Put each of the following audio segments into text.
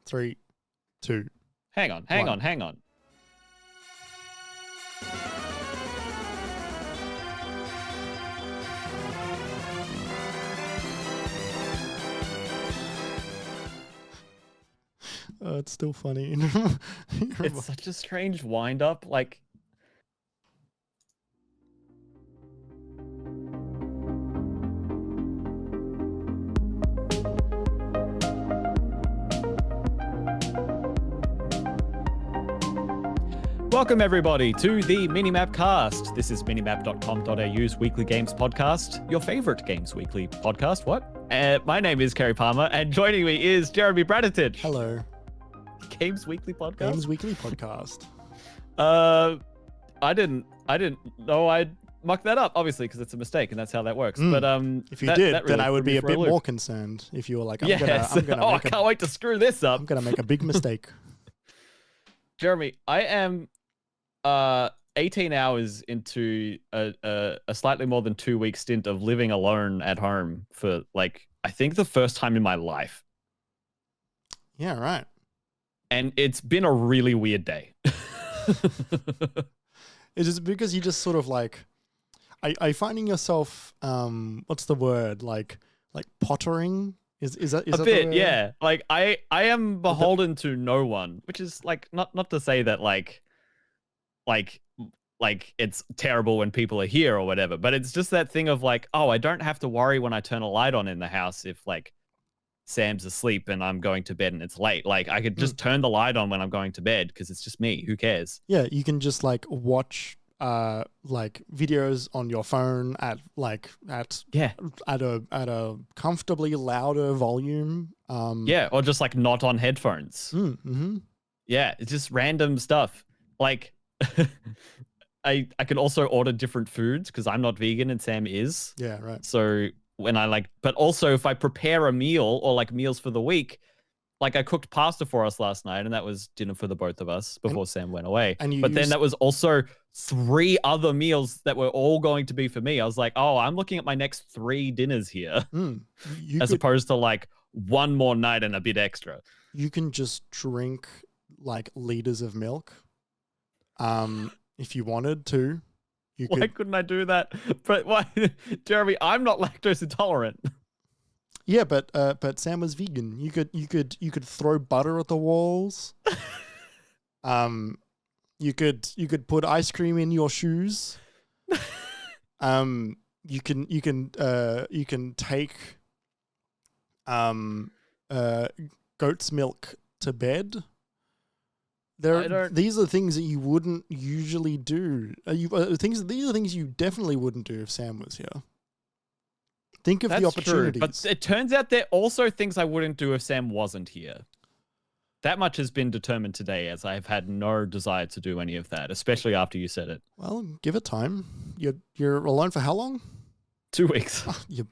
3, 2. Hang on. It's still funny. It's such a strange wind-up. Like, welcome everybody to the MiniMapCast. This is minimap.com.au's weekly games podcast, your favorite games weekly podcast. What? My name is Kerry Palmer, and joining me is Jeremy Braditich. Hello. Games Weekly Podcast. Games Weekly Podcast. I didn't know I'd muck that up, obviously, because it's a mistake, and that's how that works. But if you did, then I would be a bit more concerned. If you were like, I'm gonna I can't wait to screw this up. I'm gonna make a big mistake. Jeremy, I am 18 hours into a slightly more than 2-week stint of living alone at home for, like, I think the first time in my life. Yeah, right. And it's been a really weird day. Is it because you just sort of like, are you finding yourself, what's the word? Like pottering? Is that a bit? Yeah. Like I am beholden to no one, which is like not to say that like it's terrible when people are here or whatever, but it's just that thing of like, oh, I don't have to worry when I turn a light on in the house if like Sam's asleep and I'm going to bed and it's late. Like I could just turn the light on when I'm going to bed because it's just me. Who cares? Yeah, you can just like watch like videos on your phone at a comfortably louder volume. Yeah, or just like not on headphones. Mm-hmm. Yeah, it's just random stuff. Like I can also order different foods because I'm not vegan and Sam is. Yeah, right. So when but also if I prepare a meal or like meals for the week, like I cooked pasta for us last night and that was dinner for the both of us before Sam went away. But then that was also 3 other meals that were all going to be for me. I was like, oh, I'm looking at my next 3 dinners here opposed to like one more night and a bit extra. You can just drink like liters of milk if you wanted to. Why couldn't I do that? But why, Jeremy? I'm not lactose intolerant. Yeah, but Sam was vegan. You could throw butter at the walls. You could put ice cream in your shoes. You can take goat's milk to bed. These are things that you wouldn't usually do. These are things you definitely wouldn't do if Sam was here. Think of the opportunities. True, but it turns out there are also things I wouldn't do if Sam wasn't here. That much has been determined today, as I've had no desire to do any of that, especially after you said it. Well, give it time. You're alone for how long? 2 weeks. Oh, you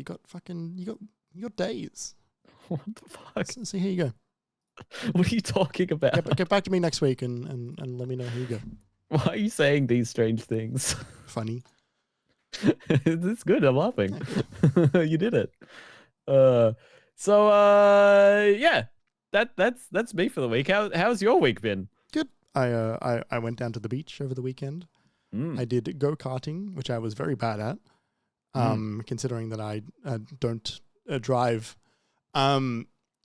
got days. What the fuck? So here you go. What are you talking about? Get back to me next week and let me know how you go. Why are you saying these strange things? Funny. It's good. I'm laughing. You did it. Yeah, that's me for the week. How's your week been? Good. I went down to the beach over the weekend. I did go-karting, which I was very bad at, considering that I don't drive.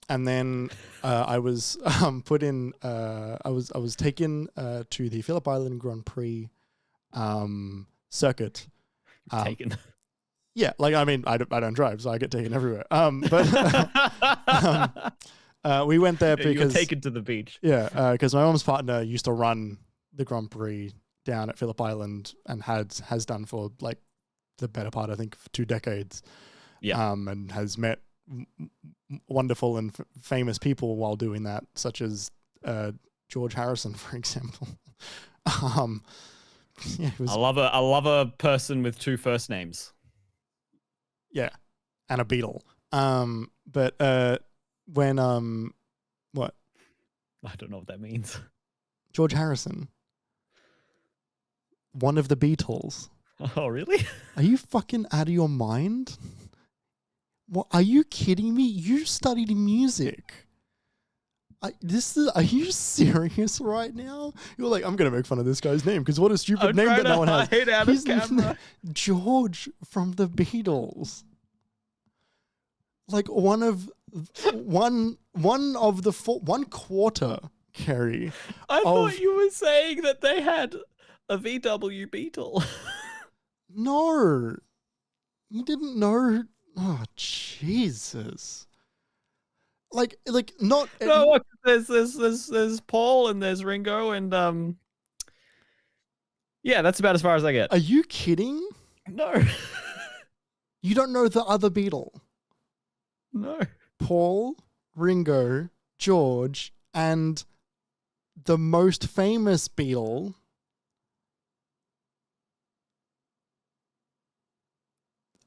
And then I was put in. I was taken to the Phillip Island Grand Prix circuit. Taken. Yeah, like I mean, I don't drive, so I get taken everywhere. We went there because you were taken to the beach. Yeah, because my mom's partner used to run the Grand Prix down at Phillip Island and has done for like the better part, I think, for 2 decades. Yeah, and has met wonderful and famous people while doing that, such as George Harrison, for example. Yeah, I love a person with 2 first names. Yeah, and a Beatle. But when what? I don't know what that means. George Harrison, one of the Beatles. Oh, really? Are you fucking out of your mind? What? Are you kidding me? You studied music. Are you serious right now? You're like, I'm gonna make fun of this guy's name because what a stupid name that no one has. His name, George from the Beatles. Like one quarter, Kerry. I thought you were saying that they had a VW Beetle. No, you didn't know. Oh Jesus! Like not. No, look, there's Paul and there's Ringo and yeah, that's about as far as I get. Are you kidding? No. You don't know the other Beatle? No. Paul, Ringo, George, and the most famous Beatle.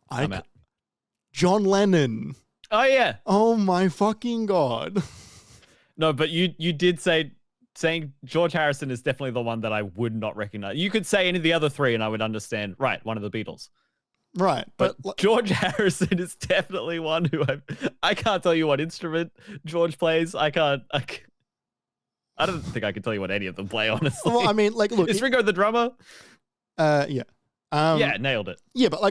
I'm out. John Lennon. Oh yeah. Oh my fucking God. No, but you did saying George Harrison is definitely the one that I would not recognize. You could say any of the other three and I would understand. Right, one of the Beatles. Right, but George Harrison is definitely one who I can't tell you what instrument George plays. I don't think I can tell you what any of them play, honestly. Well, I mean, like, look, is Ringo the drummer? Yeah. Yeah, nailed it. Yeah, but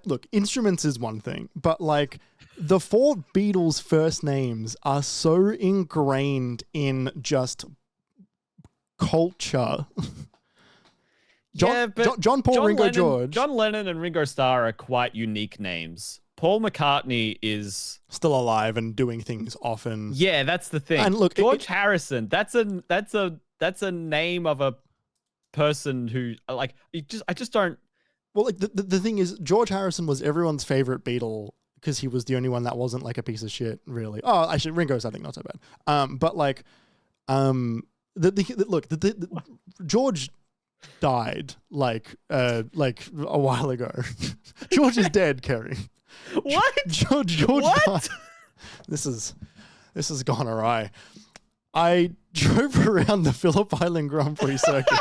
look, instruments is one thing, but like the four Beatles' first names are so ingrained in just culture. John, Paul, Ringo, Lennon, George. John Lennon and Ringo Starr are quite unique names. Paul McCartney is still alive and doing things often. Yeah, that's the thing. And look, George Harrison, that's a name of a person who like I just don't. Well, like the thing is, George Harrison was everyone's favorite Beatle because he was the only one that wasn't like a piece of shit, really. Oh, actually, Ringo's I think not so bad. But like, George died like a while ago. George is dead, Kerry. What? George what? died. This has gone awry. I drove around the Phillip Island Grand Prix circuit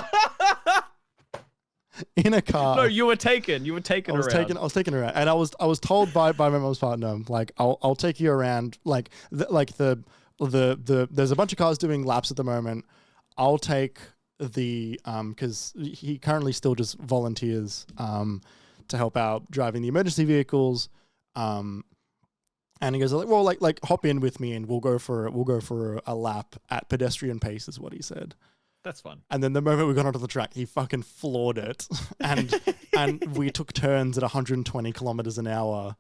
in a car. No, you were taken. I was taken around, and I was told by my mum's partner, like, I'll take you around. Like the there's a bunch of cars doing laps at the moment. I'll take the because he currently still just volunteers to help out driving the emergency vehicles. And he goes like hop in with me and we'll go for a lap at pedestrian pace is what he said. That's fun. And then the moment we got onto the track, he fucking floored it, and we took turns at 120 kilometers an hour.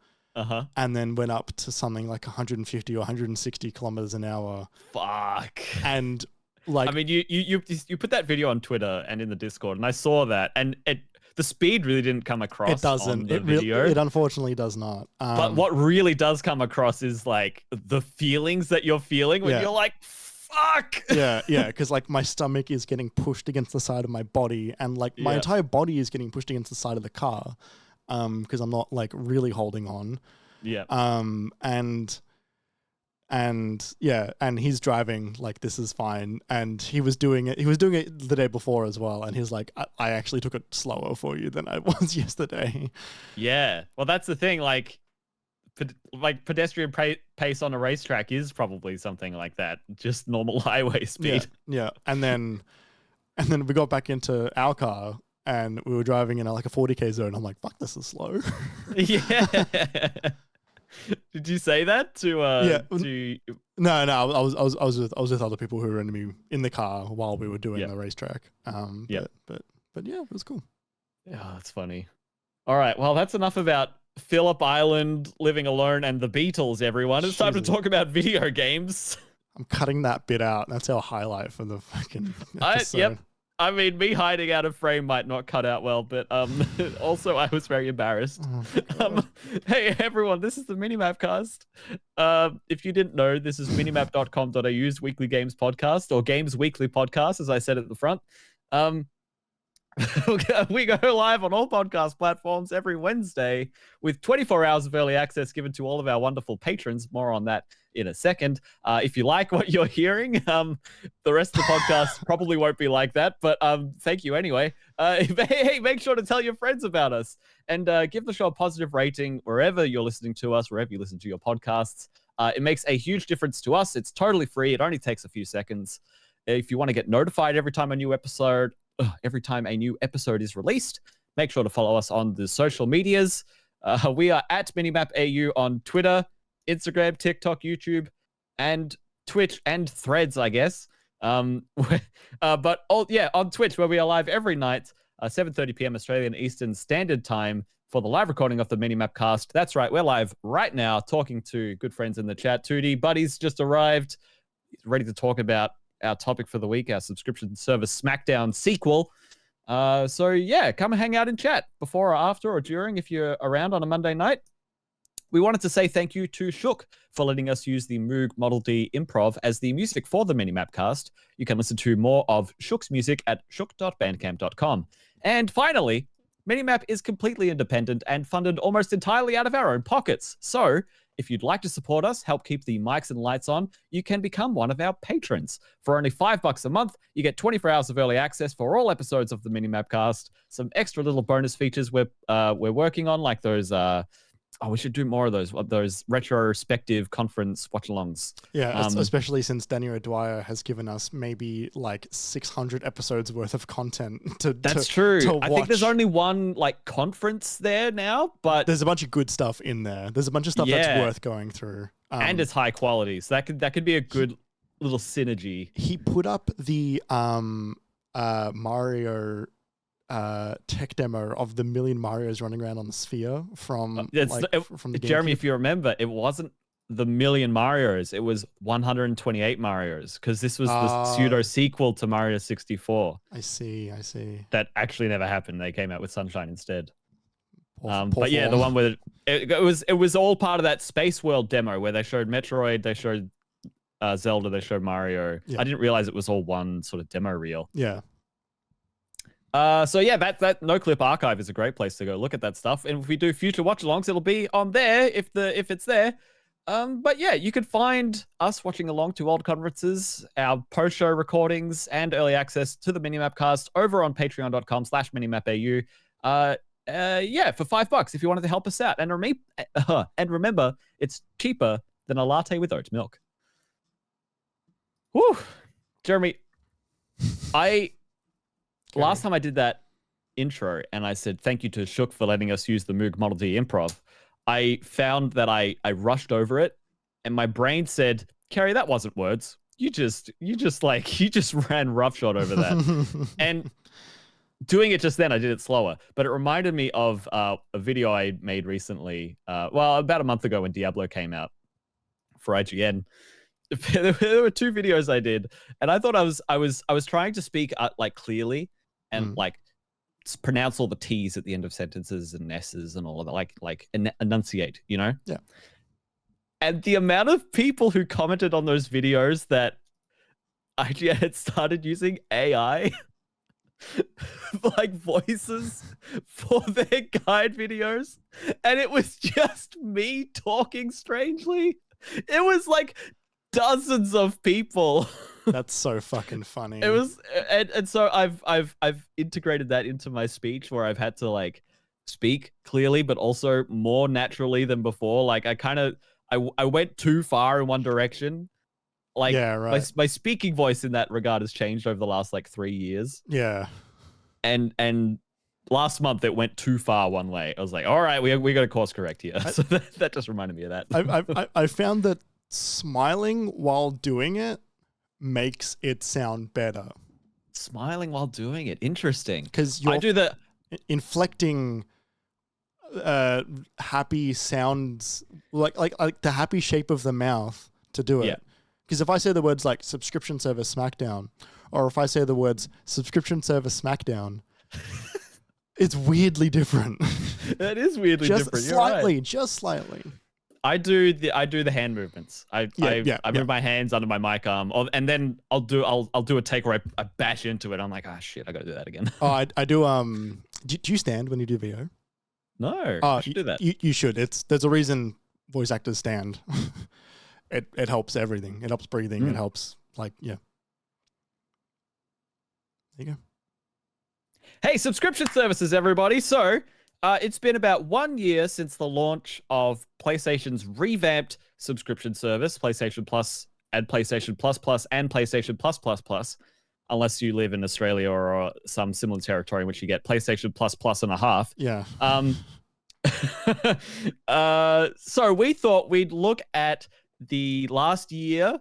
And then went up to something like 150 or 160 kilometers an hour. Fuck. And like, I mean, you put that video on Twitter and in the Discord, and I saw that, and the speed really didn't come across. It doesn't. On the video. It unfortunately does not. But what really does come across is like the feelings that you're feeling when you're like, fuck. Yeah, because like my stomach is getting pushed against the side of my body, and like my entire body is getting pushed against the side of the car, because I'm not like really holding on. Yeah. And he's driving like this is fine, and he was doing it the day before as well, and he's like, I actually took it slower for you than I was yesterday. Yeah, well that's the thing, like pedestrian pace on a racetrack is probably something like that, just normal highway speed. Yeah. And then we got back into our car and we were driving in like a 40k zone. I'm like, fuck, this is slow. Yeah. Did you say that to No, I was with other people who were in the car while we were doing the racetrack. But yeah, it was cool. Yeah, that's funny. All right, well, that's enough about Phillip Island, living alone, and the Beatles, everyone. It's time to talk about video games. I'm cutting that bit out. That's our highlight for the fucking episode. Yep. I mean, me hiding out of frame might not cut out well, but also I was very embarrassed. Hey, everyone, this is the MiniMapCast. If you didn't know, this is minimap.com.au's weekly games podcast, or Games Weekly podcast, as I said at the front. We go live on all podcast platforms every Wednesday with 24 hours of early access given to all of our wonderful patrons. More on that in a second. If you like what you're hearing, the rest of the podcast probably won't be like that, but thank you anyway. Hey, make sure to tell your friends about us and give the show a positive rating wherever you're listening to us, wherever you listen to your podcasts. It makes a huge difference to us. It's totally free. It only takes a few seconds. If you want to get notified every time a new episode is released, make sure to follow us on the social medias. We are at MiniMapAU on Twitter, Instagram, TikTok, YouTube, and Twitch and Threads, I guess. On Twitch, where we are live every night, 7:30 p.m. Australian Eastern Standard Time for the live recording of the MiniMapCast. That's right, we're live right now talking to good friends in the chat. Tootie, Buddy's just arrived. He's ready to talk about our topic for the week, our Subscription Service Smackdown sequel. So yeah, come and hang out in chat before or after or during if you're around on a Monday night. We wanted to say thank you to Shook for letting us use the Moog Model D Improv as the music for the MiniMapCast. You can listen to more of Shook's music at shook.bandcamp.com. And finally, MiniMap is completely independent and funded almost entirely out of our own pockets. So if you'd like to support us, help keep the mics and lights on, you can become one of our patrons. For only $5 a month, you get 24 hours of early access for all episodes of the MiniMapCast, some extra little bonus features we're working on, like those... we should do more of those retrospective conference watch-alongs. Yeah, especially since Danny O'Dwyer has given us maybe like 600 episodes worth of content That's true. I think there's only one like conference there now, but there's a bunch of good stuff in there. There's a bunch of stuff that's worth going through. And it's high quality, so that could be a good little synergy. He put up the Mario tech demo of the million Marios running around on the sphere from the Jeremy, GameCube. if you remember, it wasn't the million Marios, it was 128 Marios, because this was the pseudo sequel to Mario 64. I see. That actually never happened. They came out with Sunshine instead. But yeah, the one where it was all part of that Space World demo where they showed Metroid, they showed Zelda, they showed Mario. Yeah. I didn't realize it was all one sort of demo reel. Yeah. So yeah, that No Clip archive is a great place to go look at that stuff. And if we do future watch-alongs, it'll be on there if it's there. But yeah, you can find us watching along to old conferences, our post-show recordings, and early access to the MiniMapCast over on patreon.com/MiniMapAU. Yeah, for $5 if you wanted to help us out. And remember, it's cheaper than a latte with oat milk. Whew. Jeremy, last time I did that intro and I said thank you to Shook for letting us use the Moog Model D Improv, I found that I rushed over it and my brain said, Kerry, that wasn't words. You just ran roughshod over that. And doing it just then, I did it slower. But it reminded me of a video I made recently, about a month ago when Diablo came out for IGN. There were two videos I did, and I thought I was trying to speak like clearly and like pronounce all the T's at the end of sentences and S's and all of that, like enunciate, you know? Yeah. And the amount of people who commented on those videos that IGN had started using AI like voices for their guide videos, and it was just me talking strangely. It was like dozens of people. That's so fucking funny. It was, and so I've integrated that into my speech where I've had to like speak clearly, but also more naturally than before. Like I went too far in one direction. Like my speaking voice in that regard has changed over the last like 3 years. Yeah. And last month it went too far one way. I was like, all right, we got to course correct here. So that just reminded me of that. I found that smiling while doing it makes it sound better. Smiling while doing it, interesting. Because you're I do the inflecting happy sounds, like the happy shape of the mouth to do it. Yeah. Because if I say the words like Subscription Service Smackdown, or if I say the words Subscription Service Smackdown, it's weirdly different. That is weirdly different. Just slightly. I do the hand movements. I move my hands under my mic arm, and then I'll do a take where I bash into it. I'm like, shit, I gotta do that again. I do. Do you stand when you do VO? No, I should do that. You should. There's a reason voice actors stand. It helps everything. It helps breathing. It helps There you go. Hey, subscription services, everybody. So It's been about 1 year since the launch of PlayStation's revamped subscription service, PlayStation Plus and PlayStation Plus Plus and PlayStation Plus Plus Plus, unless you live in Australia or some similar territory in which you get PlayStation Plus Plus and a half. Yeah. So we thought we'd look at the last year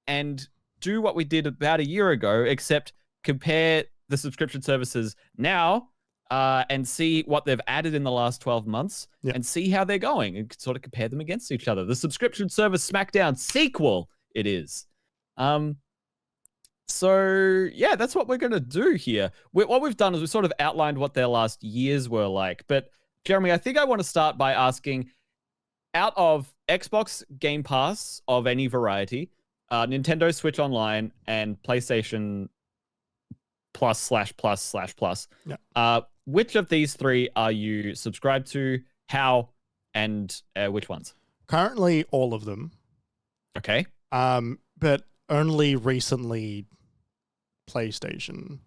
and do what we did about a year ago, except compare the subscription services now and see what they've added in the last 12 months and see how they're going and sort of compare them against each other. The Subscription Service Smackdown sequel it is. So, yeah, that's what we're going to do here. What we've done is we've sort of outlined what their last years were like. But, Jeremy, I think I want to start by asking, out of Xbox Game Pass of any variety, Nintendo Switch Online, and PlayStation Plus/Plus/Plus, which of these three are you subscribed to, how, and which ones? Currently, all of them. Okay. But only recently PlayStation.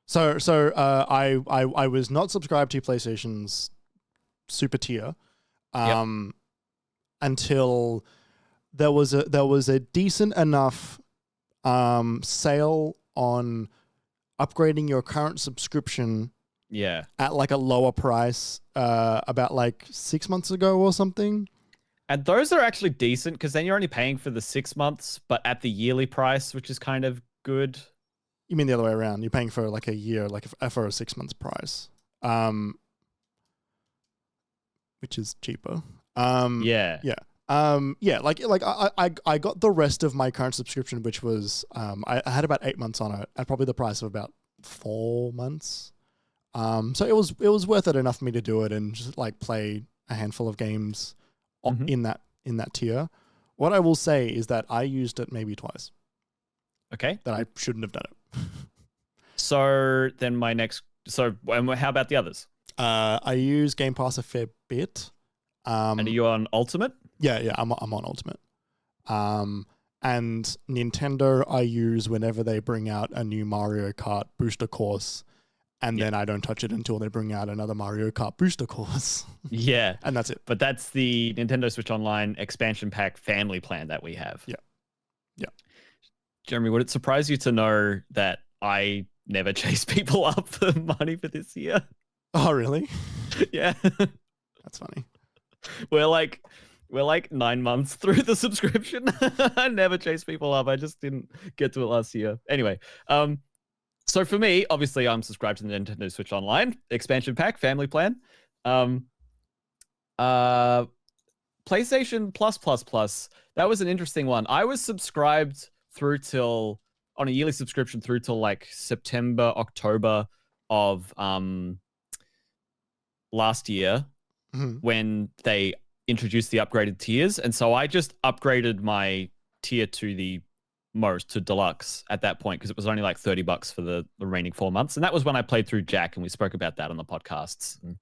So I was not subscribed to PlayStation's super tier until there was a decent enough sale on upgrading your current subscription at like a lower price about like 6 months ago or something. And those are actually decent because then you're only paying for the 6 months, but at the yearly price, which is kind of good. You mean the other way around? You're paying for like a year, like for a 6 months price, which is cheaper. Like I got the rest of my current subscription, which was I had about 8 months on it, at probably the price of about 4 months. So it was worth it enough for me to do it and just like play a handful of games in that tier. What I will say is that I used it maybe twice. Okay. That I shouldn't have done it. So then how about the others? I use Game Pass a fair bit. And are you on Ultimate? Yeah, I'm on Ultimate. And Nintendo I use whenever they bring out a new Mario Kart booster course. And then I don't touch it until they bring out another Mario Kart booster course. Yeah. And that's it. But that's the Nintendo Switch Online expansion pack family plan that we have. Yeah. Jeremy, would it surprise you to know that I never chase people up for money for this year? Oh, really? Yeah. That's funny. We're like 9 months through the subscription. I never chase people up. I just didn't get to it last year. Anyway, so for me, obviously, I'm subscribed to the Nintendo Switch Online expansion pack family plan. PlayStation Plus, that was an interesting one. I was subscribed on a yearly subscription through till like September, October of last year when they introduced the upgraded tiers. And so I just upgraded my tier to deluxe at that point because it was only like $30 for the remaining 4 months. And that was when I played through Jack, and we spoke about that on the podcasts. And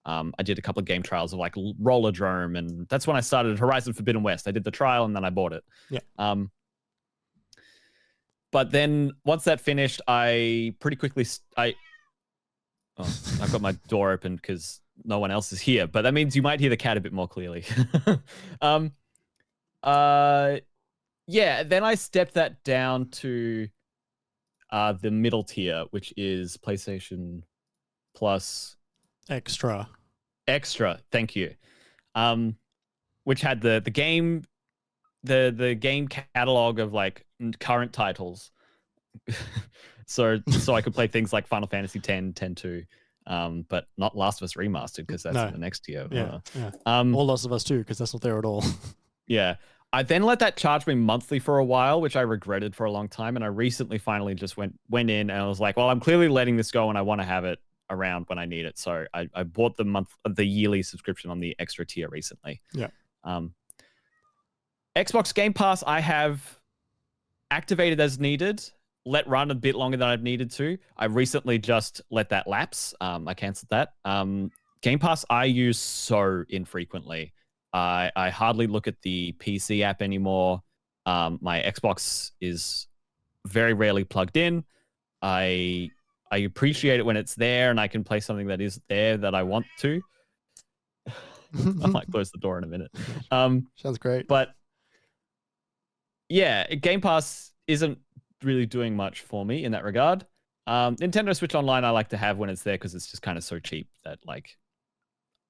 I did a couple of game trials of like Rollerdrome, and that's when I started Horizon Forbidden West. I did the trial and then I bought it. Yeah. But then once that finished, I pretty quickly I've got my door open because no one else is here, but that means you might hear the cat a bit more clearly. Yeah, then I stepped that down to the middle tier, which is PlayStation Plus Extra. Thank you. Which had the game catalog of like current titles. so I could play things like Final Fantasy X, 10-2, but not Last of Us Remastered because that's in the next tier. Yeah. Or Last of Us 2 because that's not there at all. Yeah. I then let that charge me monthly for a while, which I regretted for a long time. And I recently finally just went in and I was like, well, I'm clearly letting this go and I want to have it around when I need it. So I bought the yearly subscription on the extra tier recently. Yeah. Xbox Game Pass, I have activated as needed, let run a bit longer than I've needed to. I recently just let that lapse. I canceled that. Game Pass, I use so infrequently. I hardly look at the PC app anymore. My Xbox is very rarely plugged in. I appreciate it when it's there and I can play something that is there that I want to. I might close the door in a minute. Sounds great. But yeah, Game Pass isn't really doing much for me in that regard. Nintendo Switch Online I like to have when it's there because it's just kind of so cheap that like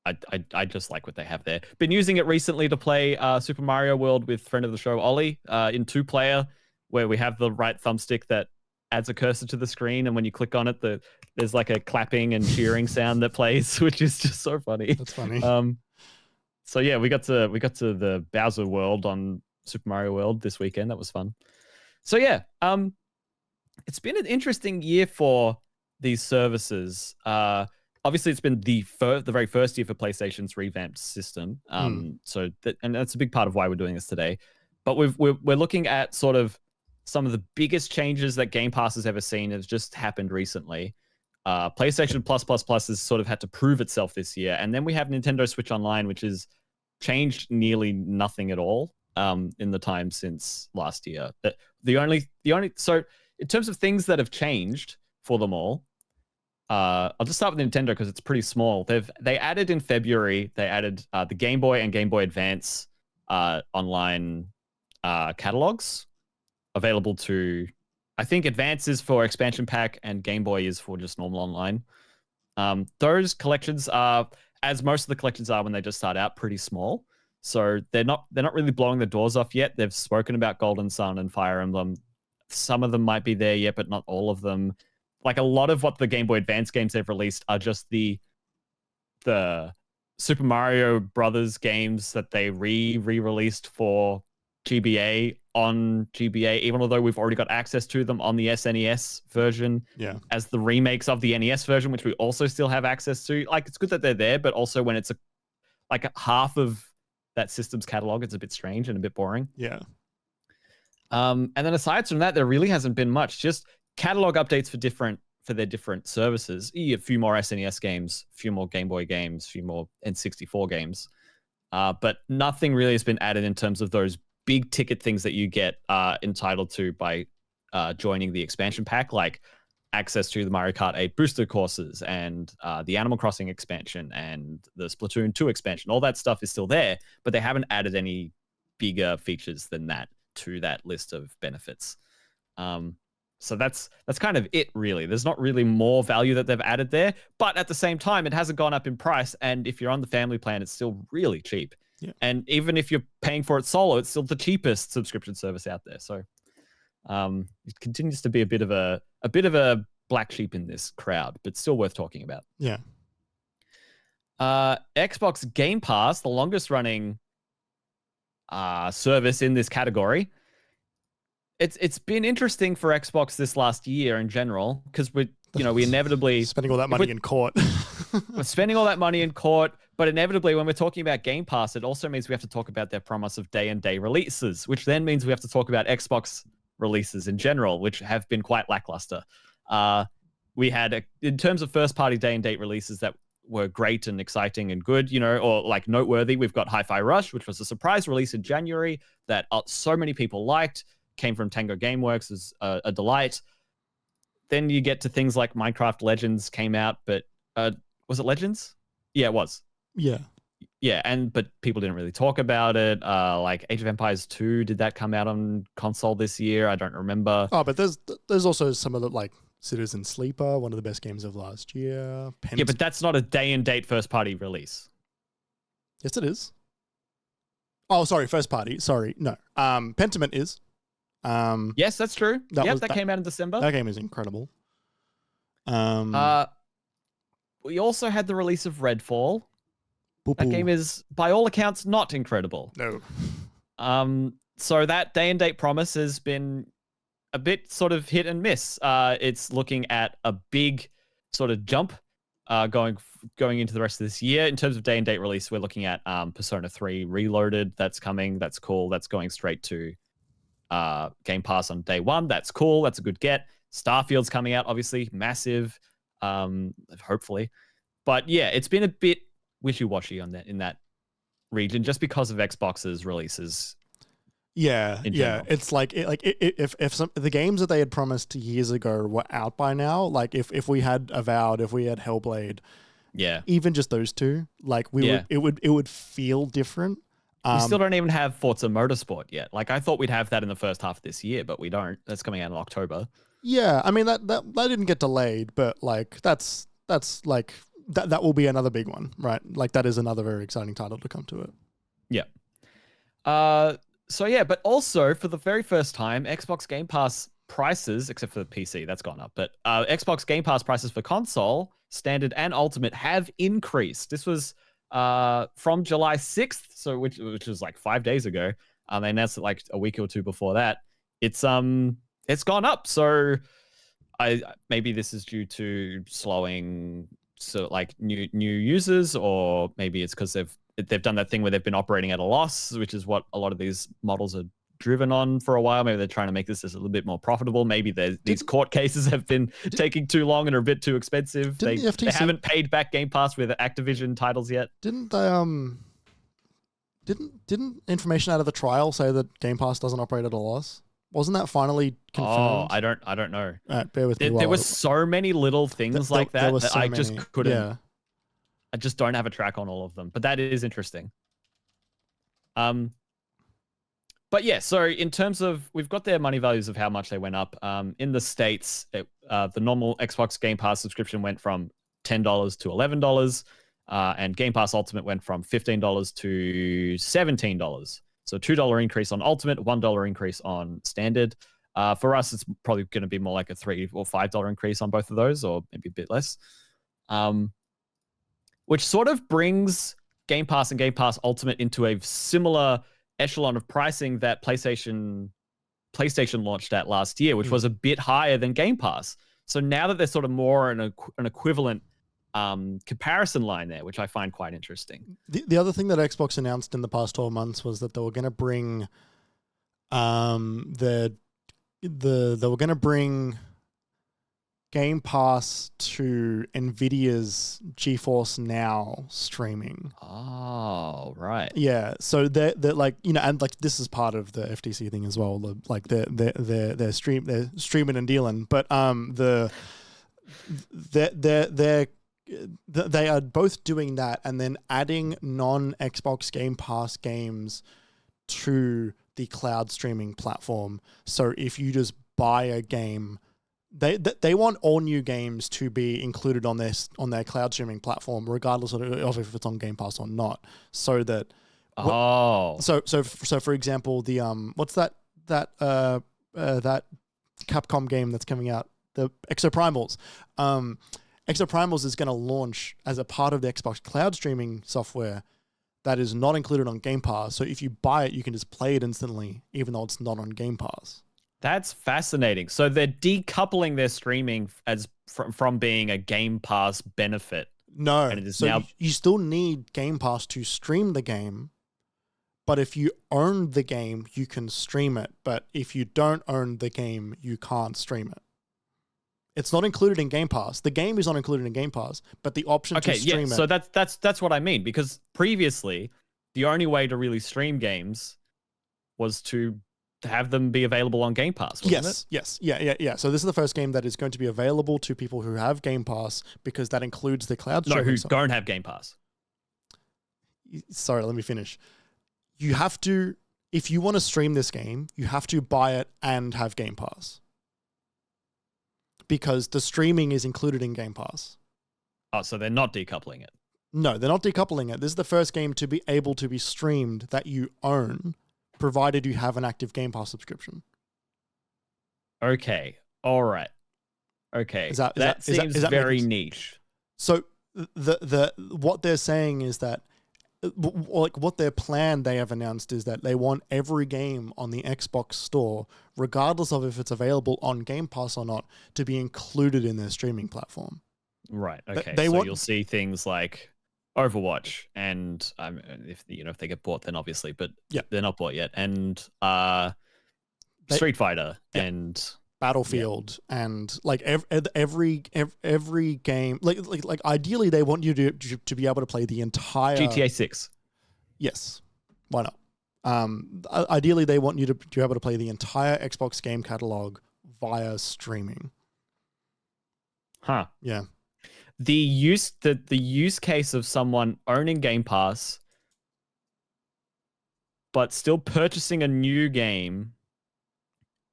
I just like what they have there. Been using it recently to play Super Mario World with friend of the show Ollie in 2-player, where we have the right thumbstick that adds a cursor to the screen, and when you click on it, there's like a clapping and cheering sound that plays, which is just so funny. That's funny. So yeah, we got to the Bowser World on Super Mario World this weekend. That was fun. So yeah, it's been an interesting year for these services. Obviously, it's been the very first year for PlayStation's revamped system. And that's a big part of why we're doing this today. But we're looking at sort of some of the biggest changes that Game Pass has ever seen has just happened recently. PlayStation Plus has sort of had to prove itself this year, and then we have Nintendo Switch Online, which has changed nearly nothing at all in the time since last year. So in terms of things that have changed for them all, I'll just start with Nintendo because it's pretty small. They added in February. They added the Game Boy and Game Boy Advance online catalogs available to. I think Advance is for expansion pack and Game Boy is for just normal online. Those collections are, as most of the collections are when they just start out, pretty small. So they're not really blowing the doors off yet. They've spoken about Golden Sun and Fire Emblem. Some of them might be there yet, but not all of them. Like a lot of what the Game Boy Advance games they've released are just the Super Mario Brothers games that they re-released for GBA on GBA, even although we've already got access to them on the SNES version as the remakes of the NES version, which we also still have access to. Like, it's good that they're there, but also when it's like half of that system's catalog, it's a bit strange and a bit boring. Yeah. And then aside from that, there really hasn't been much. Just catalog updates for their different services. A few more SNES games, a few more Game Boy games, a few more N64 games. But nothing really has been added in terms of those big ticket things that you get entitled to by joining the expansion pack, like access to the Mario Kart 8 booster courses and the Animal Crossing expansion and the Splatoon 2 expansion. All that stuff is still there, but they haven't added any bigger features than that to that list of benefits. So that's kind of it, really. There's not really more value that they've added there, but at the same time, it hasn't gone up in price. And if you're on the family plan, it's still really cheap. Yeah. And even if you're paying for it solo, it's still the cheapest subscription service out there. So it continues to be a bit of a black sheep in this crowd, but still worth talking about. Yeah. Xbox Game Pass, the longest running service in this category. It's been interesting for Xbox this last year in general because we inevitably spending all that money in court. We're spending all that money in court, but inevitably when we're talking about Game Pass, it also means we have to talk about their promise of day-and-date releases, which then means we have to talk about Xbox releases in general, which have been quite lackluster. We had, in terms of first-party day-and-date releases that were great and exciting and good, or like noteworthy, we've got Hi-Fi Rush, which was a surprise release in January that so many people liked. Came from Tango Gameworks, as a delight. Then you get to things like Minecraft Legends came out, but was it Legends? Yeah, it was. Yeah. Yeah, but people didn't really talk about it. Like Age of Empires 2, did that come out on console this year? I don't remember. Oh, but there's also some of the, like Citizen Sleeper, one of the best games of last year. Yeah, but that's not a day-and-date first-party release. Yes, it is. Oh, sorry, first party. Sorry, no. Pentiment is. Yes, that's true. That came out in December. That game is incredible. We also had the release of Redfall. Boop-oo. That game is, by all accounts, not incredible. No. So that day-and-date promise has been a bit sort of hit and miss. It's looking at a big sort of jump going into the rest of this year. In terms of day-and-date release, we're looking at Persona 3 Reloaded. That's coming. That's cool. That's going straight to Game Pass on day one. That's cool. That's a good get. Starfield's coming out, obviously, massive. Hopefully, but yeah, it's been a bit wishy-washy on that in that region just because of Xbox's releases. Yeah, it's like if some the games that they had promised years ago were out by now, like if we had Avowed, if we had Hellblade, Yeah. Even just those two, like it would feel different. We still don't even have Forza Motorsport yet. Like I thought we'd have that in the first half of this year, but we don't. That's coming out in October. Yeah, I mean that didn't get delayed, but like that's like that will be another big one, right? Like that is another very exciting title to come to it. Yeah. So yeah, but also for the very first time, Xbox Game Pass prices, except for the PC, that's gone up, but Xbox Game Pass prices for console, standard and ultimate, have increased. This was from July 6th, so which was like 5 days ago. They announced it like a week or two before that. It's gone up. So maybe this is due to slowing like new users, or maybe it's because they've done that thing where they've been operating at a loss, which is what a lot of these models are driven on for a while. Maybe they're trying to make this just a little bit more profitable. Maybe these court cases have been taking too long and are a bit too expensive. They haven't paid back Game Pass with Activision titles yet. Didn't information out of the trial say that Game Pass doesn't operate at a loss? Wasn't that finally confirmed? Oh, I don't know. Bear with me. There were so many little things like that that I just couldn't. Yeah. I just don't have a track on all of them, but that is interesting. But yeah, so in terms of, we've got their money values of how much they went up. In the States, the normal Xbox Game Pass subscription went from $10 to $11, and Game Pass Ultimate went from $15 to $17. So $2 increase on Ultimate, $1 increase on Standard. For us, it's probably going to be more like a $3 or $5 increase on both of those, or maybe a bit less. Which sort of brings Game Pass and Game Pass Ultimate into a similar echelon of pricing that PlayStation launched at last year, which was a bit higher than Game Pass. So now that there's sort of more an equivalent comparison line there, which I find quite interesting. The other thing that Xbox announced in the past 12 months was that they were going to bring they were going to bring Game Pass to Nvidia's GeForce Now streaming. Oh, right. Yeah, so they're like, you know, and like this is part of the FTC thing as well. Like they're streaming and dealing, but they are both doing that and then adding non-Xbox Game Pass games to the cloud streaming platform. So if you just buy a game, they want all new games to be included on their cloud streaming platform, regardless of if it's on Game Pass or not. So that so for example, the what's that Capcom game that's coming out, the Exoprimals. Exoprimals is going to launch as a part of the Xbox cloud streaming software that is not included on Game Pass. So if you buy it, you can just play it instantly, even though it's not on Game Pass. That's fascinating. So they're decoupling their streaming as from being a Game Pass benefit. No, and it is so now... you still need Game Pass to stream the game, but if you own the game, you can stream it. But if you don't own the game, you can't stream it. It's not included in Game Pass. The game is not included in Game Pass, but the option to stream it. So that's what I mean, because previously the only way to really stream games was to have them be available on Game Pass, wasn't it? Yes. Yeah. So this is the first game that is going to be available to people who have Game Pass, because that includes the cloud streaming. No, who don't have Game Pass. Sorry, let me finish. You have to, if you want to stream this game, you have to buy it and have Game Pass, because the streaming is included in Game Pass. Oh, so they're not decoupling it? No, they're not decoupling it. This is the first game to be able to be streamed that you own, provided you have an active Game Pass subscription. Okay. All right. Okay. That seems very niche. So the what they're saying is that, like, what their plan they have announced is that they want every game on the Xbox store, regardless of if it's available on Game Pass or not, to be included in their streaming platform. Right. Okay. So you'll see things like Overwatch, and if they get bought, then obviously, but they're not bought yet, and Street Fighter and Battlefield, and like every game, like ideally they want you to be able to play the entire GTA 6. Yes, why not? Ideally they want you to be able to play the entire Xbox game catalog via streaming. Huh. Yeah. the use case of someone owning Game Pass but still purchasing a new game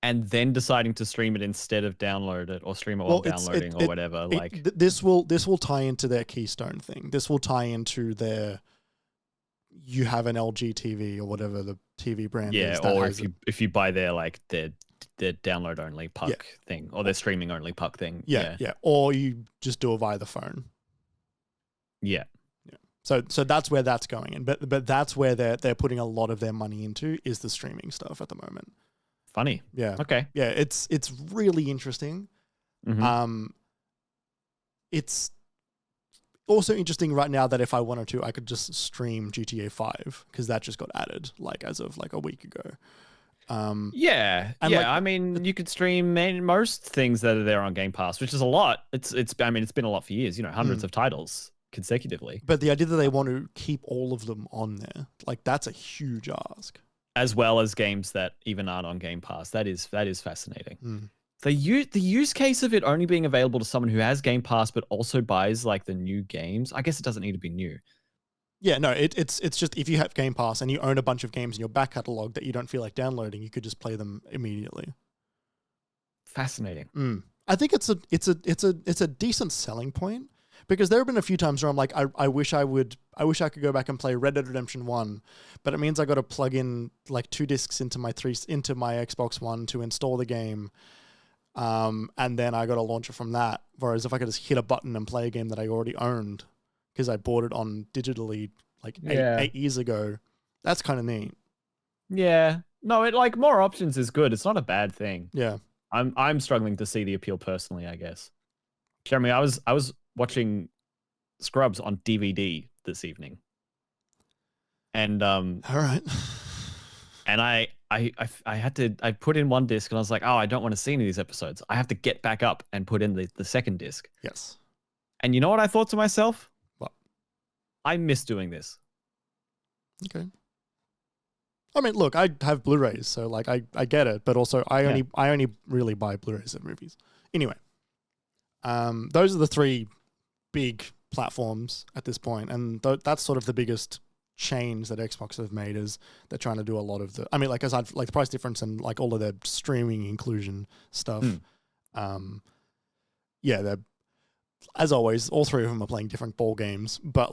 and then deciding to stream it instead of download it or stream it while downloading or whatever. This will tie into their Keystone thing. This will tie into their, you have an LG TV or whatever the TV brand is. Yeah, or if you buy their download only puck thing or their streaming only puck thing. Yeah. Or you just do it via the phone. Yeah. So that's where that's going in. But that's where they're putting a lot of their money into, is the streaming stuff at the moment. Funny. Yeah. Okay. Yeah, it's really interesting. Mm-hmm. It's also interesting right now that if I wanted to, I could just stream GTA 5 because that just got added as of a week ago. I mean, you could stream most things that are there on Game Pass, which is a lot. It's been a lot for years. Hundreds of titles consecutively. But the idea that they want to keep all of them on there, that's a huge ask. As well as games that even aren't on Game Pass. That is fascinating. The use case of it only being available to someone who has Game Pass but also buys the new games. I guess it doesn't need to be new. Yeah, no, it's just if you have Game Pass and you own a bunch of games in your back catalog that you don't feel like downloading, you could just play them immediately. Fascinating. I think it's a decent selling point. Because there have been a few times where I'm I wish I could go back and play Red Dead Redemption 1, but it means I got to plug in 2 discs into my Xbox One to install the game, and then I got to launch it from that. Whereas if I could just hit a button and play a game that I already owned because I bought it on digitally 8 years ago, that's kind of neat. Yeah, no, it more options is good. It's not a bad thing. Yeah, I'm struggling to see the appeal personally, I guess. Jeremy, I was watching Scrubs on DVD this evening, and all right, and I put in one disc and I was like, oh, I don't want to see any of these episodes. I have to get back up and put in the second disc. Yes. And you know what I thought to myself? What? I miss doing this. Okay. I mean, look, I have Blu-rays, so I get it, but also I only really buy Blu-rays of movies. Anyway, those are the 3 big platforms at this point, and that's sort of the biggest change that Xbox have made, is they're trying to do a lot of the, aside the price difference and all of their streaming inclusion stuff. They're, as always, all 3 of them are playing different ball games, but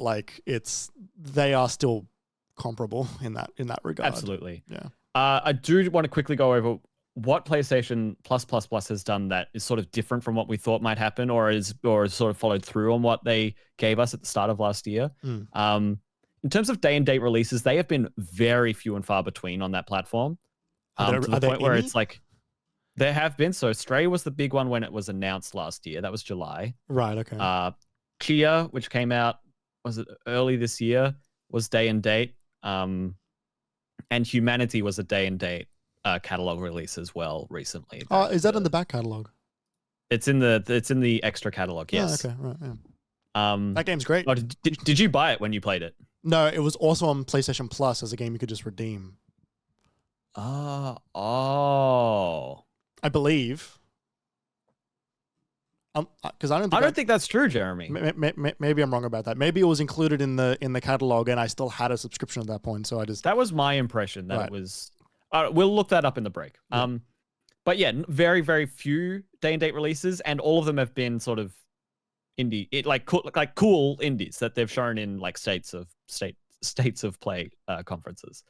they are still comparable in that regard. Absolutely. Yeah. I do want to quickly go over what PlayStation Plus has done that is sort of different from what we thought might happen, or sort of followed through on what they gave us at the start of last year. In terms of day and date releases, they have been very few and far between on that platform. To the point where it's there have been. So Stray was the big one when it was announced last year. That was July. Right. Okay. Chia, which came out, was it early this year, was day and date. And Humanity was a day and date catalog release as well recently. Is that in the back catalog? It's in the extra catalog. Yes. Okay. Right. Yeah. That game's great. Oh, did you buy it when you played it? No, it was also on PlayStation Plus as a game you could just redeem. Oh. I believe. Because I don't think that's true, Jeremy. Maybe I'm wrong about that. Maybe it was included in the catalog, and I still had a subscription at that point. So that was my impression that it was. We'll look that up in the break. Yeah. But yeah, very very few day and date releases, and all of them have been sort of indie, cool indies that they've shown in states of play conferences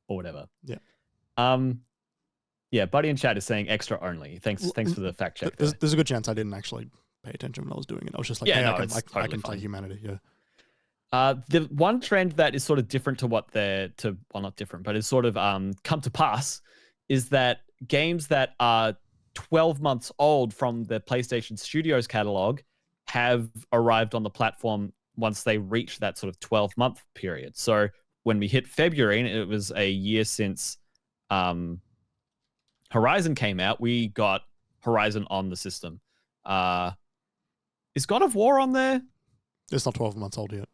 or whatever. Yeah. Yeah, Buddy in chat is saying extra only. Thanks for the fact check. There's a good chance I didn't actually pay attention when I was doing it. I was just like, I can play Humanity. Yeah. The one trend that is sort of different to not different, but is sort of come to pass, is that games that are 12 months old from the PlayStation Studios catalog have arrived on the platform once they reach that sort of 12-month period. So when we hit February, and it was a year since Horizon came out, we got Horizon on the system. Is God of War on there? It's not 12 months old yet.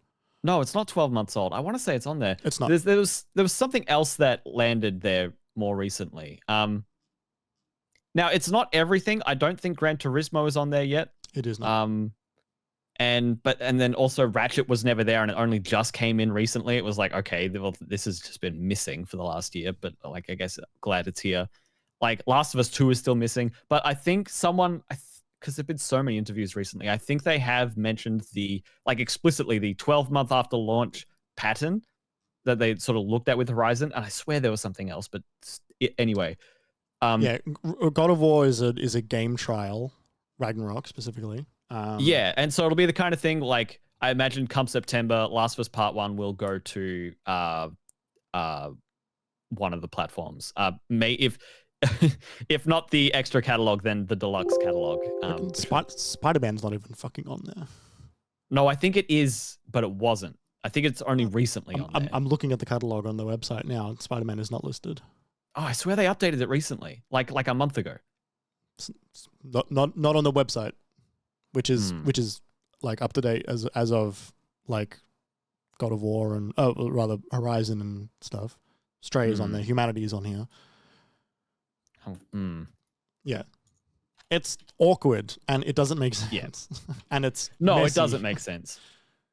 No, it's not 12 months old. I want to say it's on there. It's not. There was something else that landed there more recently. Now, it's not everything. I don't think Gran Turismo is on there yet. It is not. and then also Ratchet was never there, and it only just came in recently. It was like, okay, well, this has just been missing for the last year, but like I guess glad it's here. Like Last of Us 2 is still missing, but I think because there've been so many interviews recently, I think they have mentioned explicitly the 12-month after launch pattern that they sort of looked at with Horizon, and I swear there was something else, but anyway. God of War is a game trial, Ragnarok specifically. Yeah, and so it'll be the kind of thing like I imagine come September, Last of Us Part 1 will go to one of the platforms. If not the extra catalog, then the deluxe catalog. Spider-Man's not even fucking on there. No, I think it is, but it wasn't. I think it's only recently on there. I'm looking at the catalog on the website now, and Spider-Man is not listed. Oh, I swear they updated it recently, like a month ago. Not on the website, which is like up to date as of like God of War and rather Horizon and stuff. Stray is on there. Humanity is on here. Yeah, it's awkward and it doesn't make sense. Yeah. And it's messy. It doesn't make sense.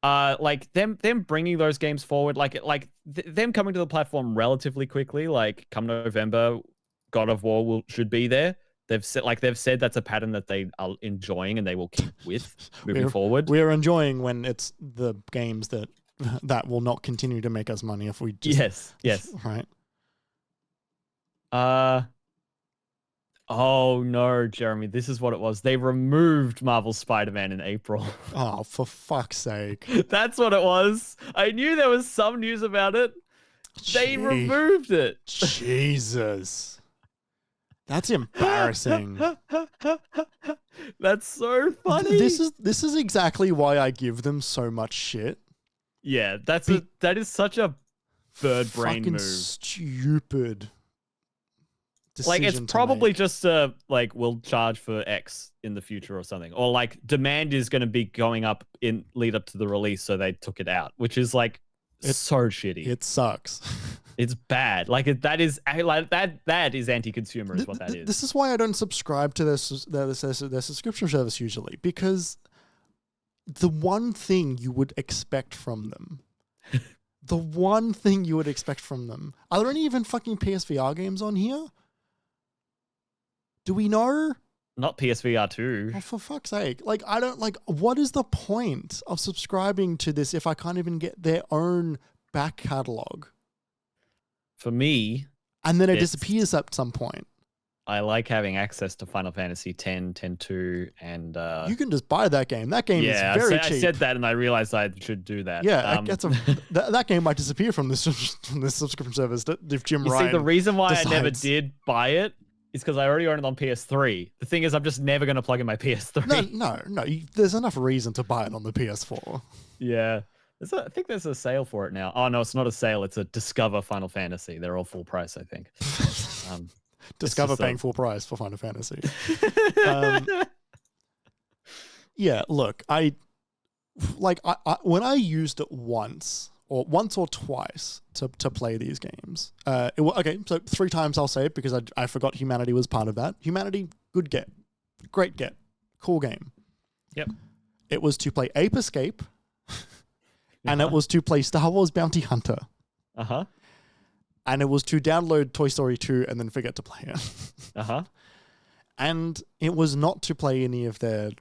Like them bringing those games forward, them coming to the platform relatively quickly. Like come November, God of War should be there. They've said that's a pattern that they are enjoying and they will keep with moving forward. We are enjoying when it's the games that will not continue to make us money if we just yes right. Oh no, Jeremy, this is what it was. They removed Marvel Spider-Man in April. Oh, for fuck's sake. That's what it was. I knew there was some news about it. They removed it. Jesus. That's embarrassing. That's so funny. This is exactly why I give them so much shit. Yeah, that is such a bird brain move. Stupid. Like it's probably just we'll charge for X in the future or something, or like demand is going to be going up in lead up to the release, so they took it out, which is like it's so shitty. It sucks. It's bad. Like that is anti-consumer is what that is. This is why I don't subscribe to their subscription service usually, because the one thing you would expect from them. Are there any even fucking PSVR games on here? Do we know? Not PSVR 2. Oh, for fuck's sake. Like, I don't what is the point of subscribing to this if I can't even get their own back catalog? For me. And then it disappears at some point. I like having access to Final Fantasy X, 10-2, and... you can just buy that game. That game is very cheap. I said that and I realized I should do that. Yeah, that game might disappear from this subscription service if Jim Ryan see, the reason why decides. I never did buy it is because I already own it on PS3. The thing is, I'm just never going to plug in my PS3. No. There's enough reason to buy it on the PS4. Yeah. I think there's a sale for it now. Oh, no, it's not a sale. It's a Discover Final Fantasy. They're all full price, I think. Discover paying full price for Final Fantasy. Yeah, look, I when I used it once or twice to play these games. So 3 times I'll say it because I forgot Humanity was part of that. Humanity, good get. Great get. Cool game. Yep. It was to play Ape Escape and it was to play Star Wars Bounty Hunter. Uh-huh. And it was to download Toy Story 2 and then forget to play it. Uh-huh. And it was not to play any of their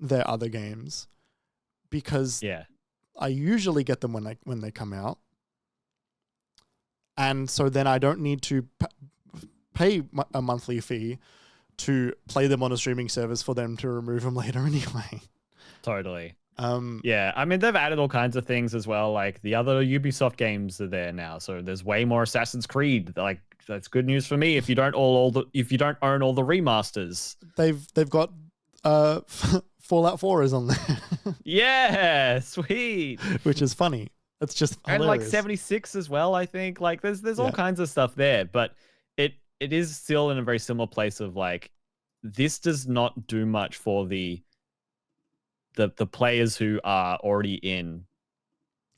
other games because I usually get them when they come out. And so then I don't need to pay a monthly fee to play them on a streaming service for them to remove them later anyway. Totally. Yeah, I mean, they've added all kinds of things as well. Like the other Ubisoft games are there now, so there's way more Assassin's Creed. Like that's good news for me. If you don't if you don't own all the remasters, they've got Fallout 4 is on there. Yeah, sweet. Which is funny. It's just hilarious. And like 76 as well. I think like there's all kinds of stuff there, but it is still in a very similar place of like this does not do much for the players who are already in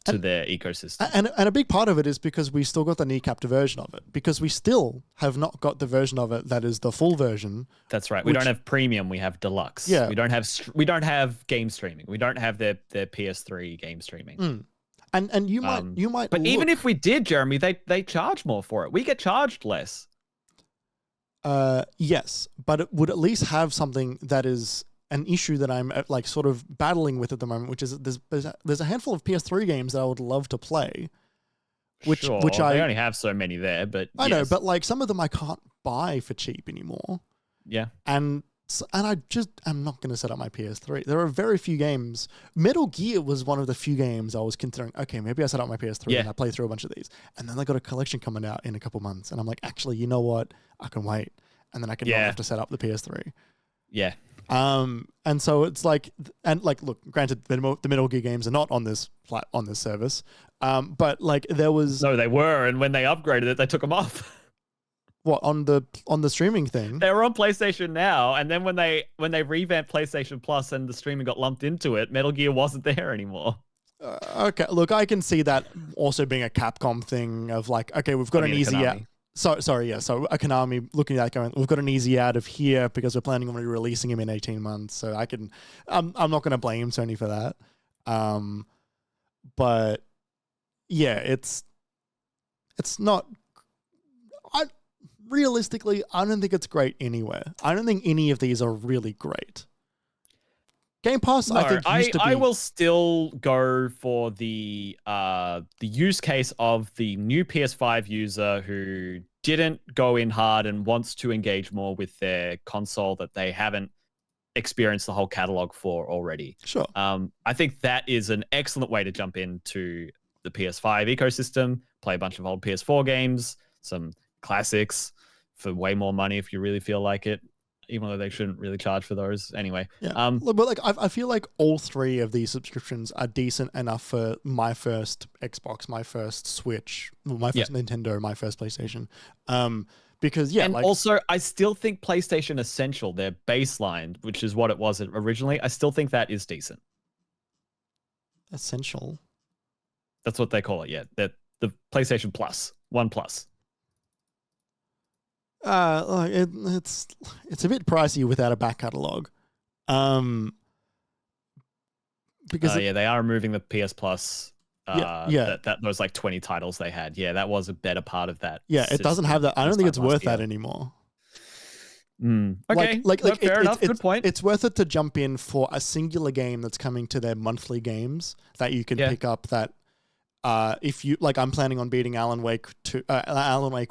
to their ecosystem. And a big part of it is because we still got the kneecapped version of it, because we still have not got the version of it that is the full version. That's right. We don't have premium. We have deluxe. Yeah. We don't have game streaming. We don't have their PS3 game streaming. And you might. But even if we did, Jeremy, they charge more for it. We get charged less. Yes, but it would at least have something that is an issue that I'm like sort of battling with at the moment, which is there's a handful of PS3 games that I would love to play, which they only have so many there, but I know, but like some of them I can't buy for cheap anymore. Yeah, and I just am not going to set up my PS3. There are very few games. Metal Gear was one of the few games I was considering. Okay, maybe I set up my PS3 and I play through a bunch of these, and then they got a collection coming out in a couple months, and I'm like, actually, you know what? I can wait, and then I can not have to set up the PS3. Yeah. And so it's like, and like, look, granted, the Metal Gear games are not on this service, but like there was they were, and when they upgraded it, they took them off. What, on the streaming thing? They were on PlayStation Now, and then when they revamped PlayStation Plus and the streaming got lumped into it, Metal Gear wasn't there anymore. Okay, look, I can see that also being a Capcom thing of like, okay, we've got an easy out. So a Konami looking at that going, we've got an easy out of here because we're planning on releasing him in 18 months. So I'm not going to blame Sony for that. But yeah, it's not. Realistically, I don't think it's great anywhere. I don't think any of these are really great. Game Pass, I think, used to be... I will still go for the use case of the new PS5 user who didn't go in hard and wants to engage more with their console that they haven't experienced the whole catalog for already. Sure. I think that is an excellent way to jump into the PS5 ecosystem, play a bunch of old PS4 games, some classics for way more money if you really feel like it, even though they shouldn't really charge for those anyway. Yeah. But like I feel like all three of these subscriptions are decent enough for my first Xbox, my first Switch, my first Nintendo, my first PlayStation. Because also I still think PlayStation Essential, their baseline, which is what it was originally, I still think that is decent. Essential. That's what they call it. Yeah, the PlayStation Plus, One Plus. It's a bit pricey without a back catalog. Because they are removing the PS Plus. That those like 20 titles they had. Yeah, that was a better part of that. Yeah, it doesn't have that. I don't think it's worth that anymore. Okay, fair enough. Good point. It's worth it to jump in for a singular game that's coming to their monthly games that you can pick up. That if you like, I'm planning on beating Alan Wake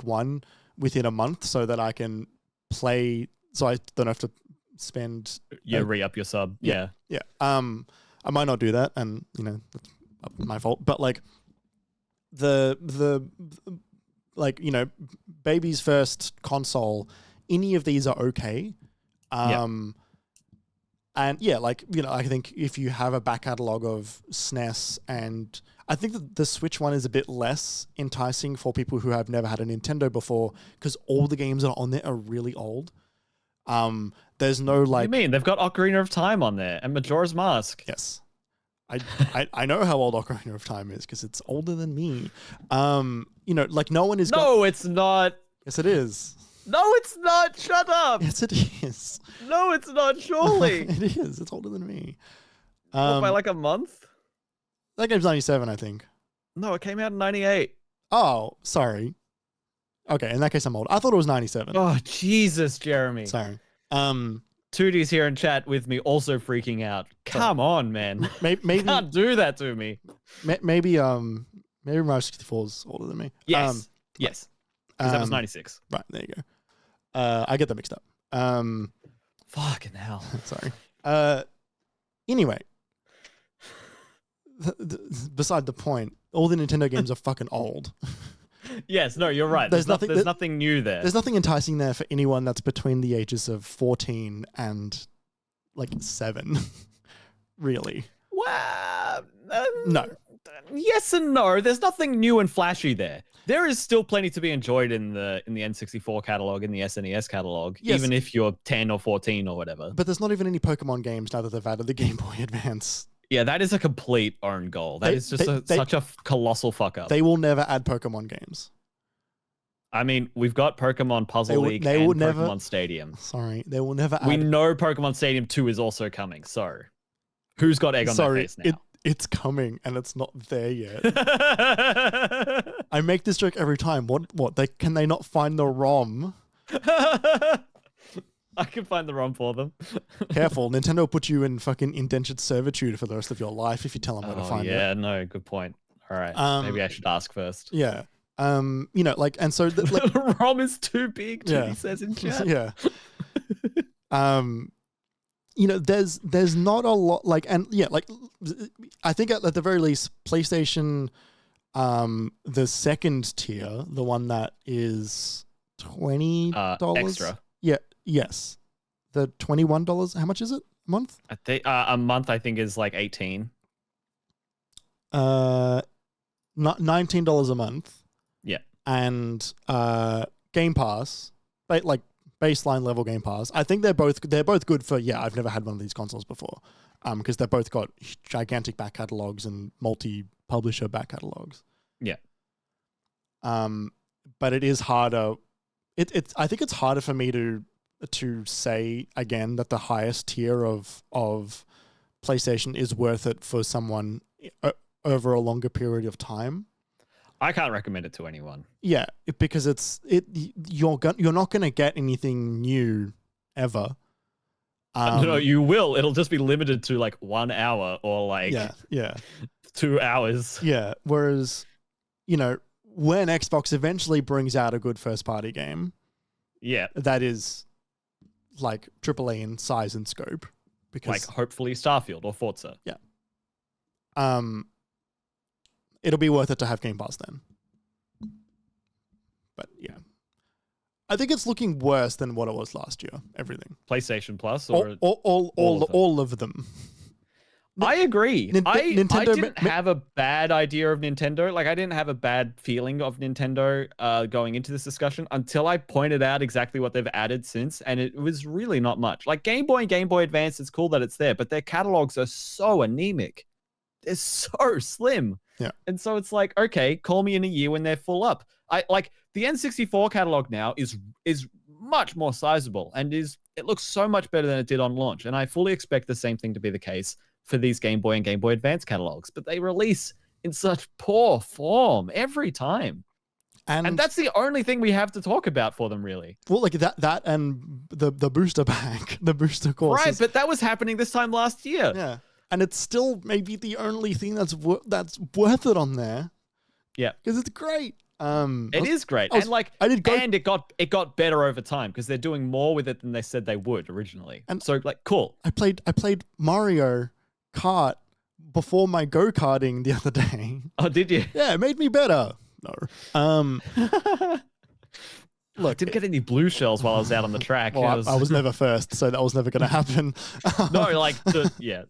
1 within a month so that I can play, so I don't have to spend. Re-up your sub. Yeah. I might not do that, and that's my fault. But like the baby's first console, any of these are okay. And I think if you have a back catalog of SNES, and I think that the Switch one is a bit less enticing for people who have never had a Nintendo before, because all the games that are on there are really old. There's no like. What do you mean? They've got Ocarina of Time on there and Majora's Mask. Yes. I know how old Ocarina of Time is because it's older than me. Like no one is. No, it's not. Yes, it is. No, it's not. Shut up. Yes, it is. No, it's not. Surely. It is. It's older than me. By like a month? That game's 97, I think. No, it came out in 98. Oh, sorry. Okay, in that case, I'm old. I thought it was 97. Oh, Jesus, Jeremy. Sorry. Tooty's here in chat with me, also freaking out. Come on, man. Maybe you can't do that to me. Maybe Mario 64 is older than me. Yes. Yes. Because that was 96. Right, there you go. I get that mixed up. Fucking hell. Sorry. Anyway, beside the point, all the Nintendo games are fucking old. Yes, no, you're right. There's nothing new there. There's nothing enticing there for anyone that's between the ages of 14 and like 7. Really. Well, no. Yes and no. There's nothing new and flashy there. There is still plenty to be enjoyed in the N64 catalog, in the SNES catalog, even if you're 10 or 14 or whatever. But there's not even any Pokemon games now that they've added the Game Boy Advance. Yeah, that is a complete own goal. That is just such a colossal fuck up. They will never add Pokemon games. I mean, we've got Pokemon Puzzle League and Pokemon Stadium. Sorry, they will never add... We know Pokemon Stadium 2 is also coming, so who's got egg on their face now? It's coming, and it's not there yet. I make this joke every time. What? Can they not find the ROM? I can find the ROM for them. Careful, Nintendo will put you in fucking indentured servitude for the rest of your life if you tell them where to find it. Yeah, no, good point. All right, maybe I should ask first. Yeah. You know, like, and so the ROM is too big, he says in chat. Yeah. You know, there's not a lot, like, and yeah, like, I think at the very least, PlayStation, the second tier, the one that is $20 extra. Yeah. Yes. The $21. How much is it a month? I think a month. I think is like 18. Not $19 a month. Yeah. And Game Pass, like baseline level Game Pass. I think they're both good for. Yeah, I've never had one of these consoles before. Because they've both got gigantic back catalogs and multi-publisher back catalogs. Yeah. But it is harder. I think it's harder for me to say again that the highest tier of PlayStation is worth it for someone over a longer period of time. I can't recommend it to anyone. Yeah, because you're not going to get anything new ever. No, you will. It'll just be limited to like 1 hour or like 2 hours. Yeah. Whereas, you know, when Xbox eventually brings out a good first party game, that is like AAA in size and scope, because like hopefully Starfield or Forza. Yeah. It'll be worth it to have Game Pass then. But yeah, I think it's looking worse than what it was last year. Everything. PlayStation Plus or all of them. I agree. I didn't have a bad idea of Nintendo. Like, I didn't have a bad feeling of Nintendo going into this discussion until I pointed out exactly what they've added since, and it was really not much. Like Game Boy and Game Boy Advance, it's cool that it's there, but their catalogs are so anemic. They're so slim. Yeah. And so it's like, okay, call me in a year when they're full up. I like the N64 catalog now is much more sizable and it looks so much better than it did on launch. And I fully expect the same thing to be the case for these Game Boy and Game Boy Advance catalogs, but they release in such poor form every time. And that's the only thing we have to talk about for them, really. Well, like that and the booster pack, the booster course. Right, but that was happening this time last year. Yeah. And it's still maybe the only thing that's worth it on there. Yeah. Because it's great. It is great. And it got better over time because they're doing more with it than they said they would originally. And so like, cool. I played Mario Kart before my go-karting the other day. Oh, did you? Yeah, it made me better. No. Look, I didn't get any blue shells while I was out on the track. Well, I was never first, so that was never going to happen. No, like, yeah.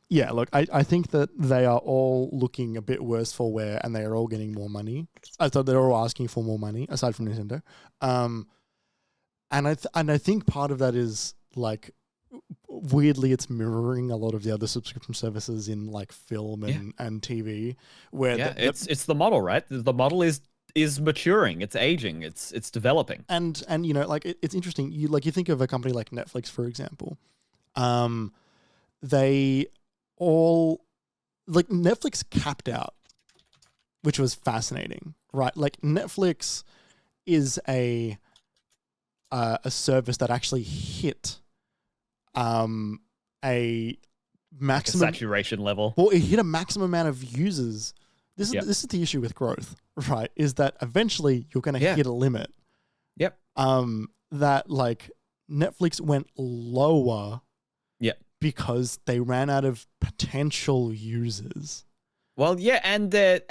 Yeah, look, I think that they are all looking a bit worse for wear, and they are all getting more money. I thought they're all asking for more money, aside from Nintendo. And I think part of that is like, weirdly, it's mirroring a lot of the other subscription services in like film and TV, where it's the model, right? The model is maturing, it's aging, it's developing. And you know, like it's interesting. You think of a company like Netflix, for example. They all like Netflix capped out, which was fascinating, right? Like Netflix is a service that actually hit a maximum like a saturation level. Well, it hit a maximum amount of users. This is the issue with growth, right? Is that eventually you're going to hit a limit. Yep. That like Netflix went lower. Yep. Because they ran out of potential users. Well, yeah, and their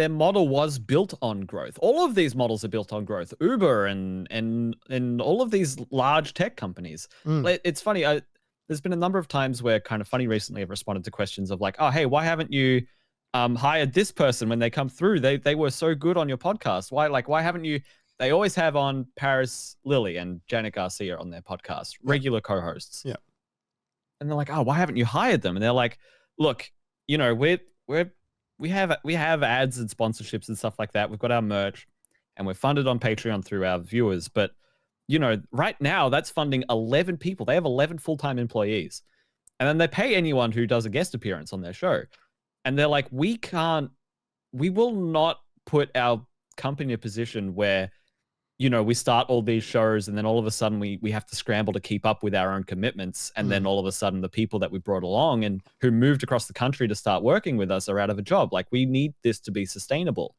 model was built on growth. All of these models are built on growth. Uber and all of these large tech companies. It's funny. There's been a number of times where kind of funny recently I've responded to questions of like, oh, hey, why haven't you hired this person when they come through? They were so good on your podcast. Why haven't you? They always have on Paris Lilly and Janet Garcia on their podcast, regular co-hosts. Yeah. And they're like, oh, why haven't you hired them? And they're like, look, you know, we have ads and sponsorships and stuff like that. We've got our merch, and we're funded on Patreon through our viewers. But, you know, right now that's funding 11 people. They have 11 full-time employees. And then they pay anyone who does a guest appearance on their show. And they're like, we will not put our company in a position where, you know, we start all these shows and then all of a sudden we have to scramble to keep up with our own commitments. And then all of a sudden the people that we brought along and who moved across the country to start working with us are out of a job. Like, we need this to be sustainable.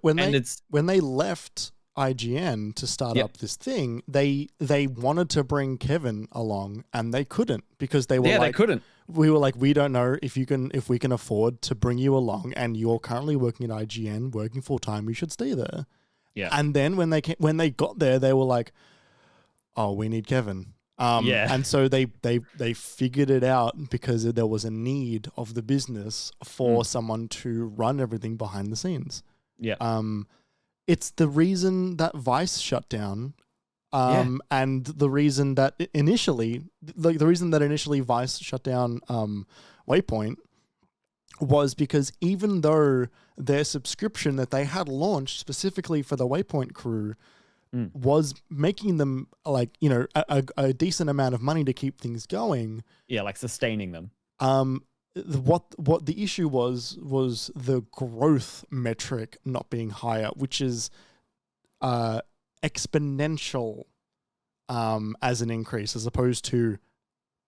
When they left IGN to start up this thing, they wanted to bring Kevin along and they couldn't, because they were they couldn't. We were like, we don't know if we can afford to bring you along, and you're currently working at IGN, working full time. You should stay there. Yeah. And then when they got there, they were like, oh, we need Kevin. And so they figured it out, because there was a need of the business for someone to run everything behind the scenes. Yeah. It's the reason that Vice shut down. And the reason that initially Vice shut down Waypoint was because even though their subscription that they had launched specifically for the Waypoint crew was making them, like, you know, a decent amount of money to keep things going. Yeah, like sustaining them. What the issue was the growth metric not being higher, which is exponential as an increase, as opposed to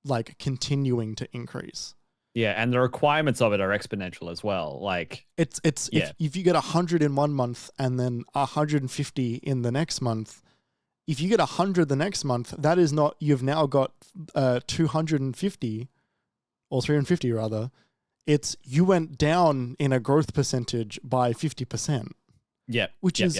like continuing to increase. Yeah, and the requirements of it are exponential as well. Like it's if you get 100 in one month and then 150 in the next month, if you get 100 the next month, that is not, you've now got 250 or 350 rather. It's, you went down in a growth percentage by 50%. Yeah, which is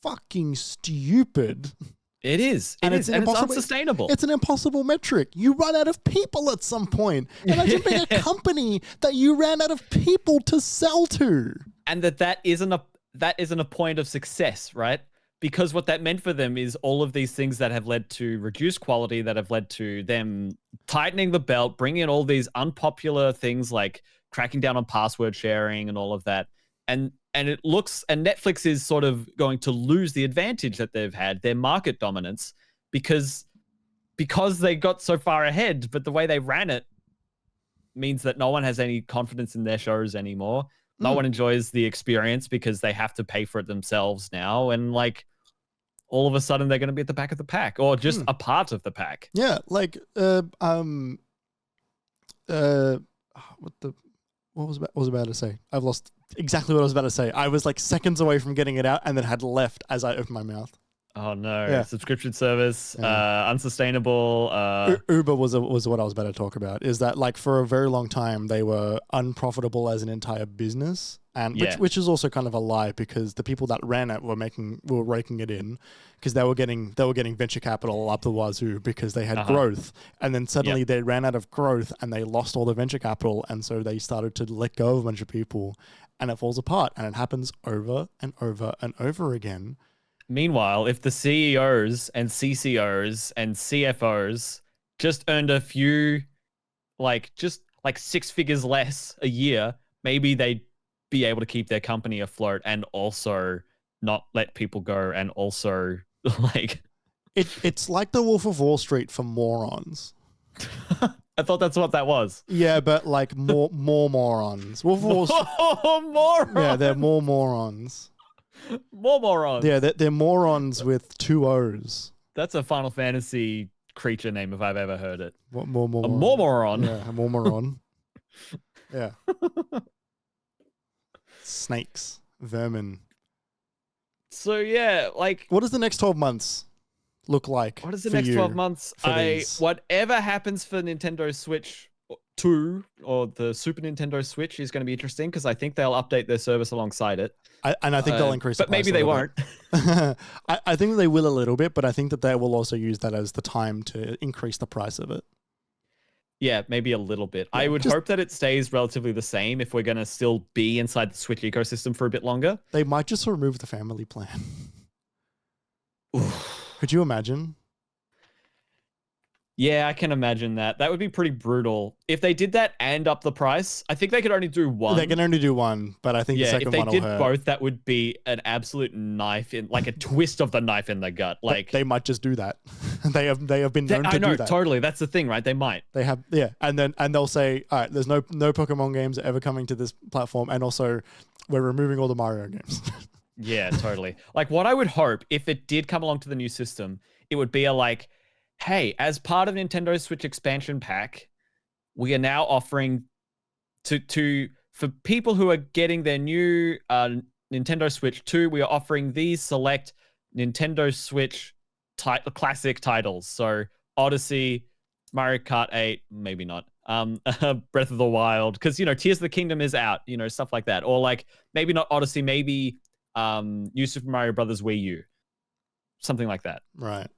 fucking stupid. It is. And it's unsustainable. It's an impossible metric. You run out of people at some point. Imagine being a company that you ran out of people to sell to. And that isn't a point of success, right? Because what that meant for them is all of these things that have led to reduced quality, that have led to them tightening the belt, bringing in all these unpopular things like cracking down on password sharing and all of that. And Netflix is sort of going to lose the advantage that they've had, their market dominance, because they got so far ahead, but the way they ran it means that no one has any confidence in their shows anymore. No one enjoys the experience because they have to pay for it themselves now. And like, all of a sudden they're going to be at the back of the pack, or just a part of the pack. Yeah. Like, what was I about to say? I've lost exactly what I was about to say. I was like seconds away from getting it out and then had left as I opened my mouth. Oh no! Yeah. Subscription service, unsustainable. Uber was what I was about to talk about. Is that, like, for a very long time they were unprofitable as an entire business, and which is also kind of a lie, because the people that ran it were raking it in, because they were getting venture capital up the wazoo because they had growth, and then suddenly they ran out of growth and they lost all the venture capital, and so they started to let go of a bunch of people, and it falls apart, and it happens over and over and over again. Meanwhile, if the CEOs and CCOs and CFOs just earned a few, just 6 figures less a year, maybe they'd be able to keep their company afloat and also not let people go, and also it's like the Wolf of Wall Street for morons. I thought that's what that was. Yeah, but like more morons. Wolf of Wall Street. Morons. Yeah, they're more morons. More morons. Yeah, they're morons with 2 O's. That's a Final Fantasy creature name if I've ever heard it. What, more moron? A more moron. Yeah, a more moron. Yeah. Snakes, vermin. So yeah, like, what does the next 12 months look like? What does the next 12 months? Whatever happens for Nintendo Switch 2 or the Super Nintendo Switch is going to be interesting, because I think they'll update their service alongside it. I think they'll increase the price. But maybe they won't. I think they will a little bit, but I think that they will also use that as the time to increase the price of it. Yeah, maybe a little bit. Yeah, I would hope that it stays relatively the same if we're going to still be inside the Switch ecosystem for a bit longer. They might just remove the family plan. Could you imagine? Yeah, I can imagine that. That would be pretty brutal. If they did that and up the price, I think they could only do one. They can only do one, but I think the second one will hurt. If they did both, that would be an absolute knife in, like a twist of the knife in the gut. Like they might just do that. They have been known to do that. Totally. That's the thing, right? They might. They have, yeah, and they'll say, all right, there's no Pokemon games ever coming to this platform, and also we're removing all the Mario games. Yeah, totally. Like what I would hope if it did come along to the new system, it would be a like, hey, as part of Nintendo Switch expansion pack, we are now offering for people who are getting their new Nintendo Switch 2, we are offering these select Nintendo Switch classic titles. So Odyssey, Mario Kart 8, maybe not. Breath of the Wild, because Tears of the Kingdom is out, stuff like that. Or like maybe not Odyssey, maybe New Super Mario Brothers Wii U. Something like that. Right.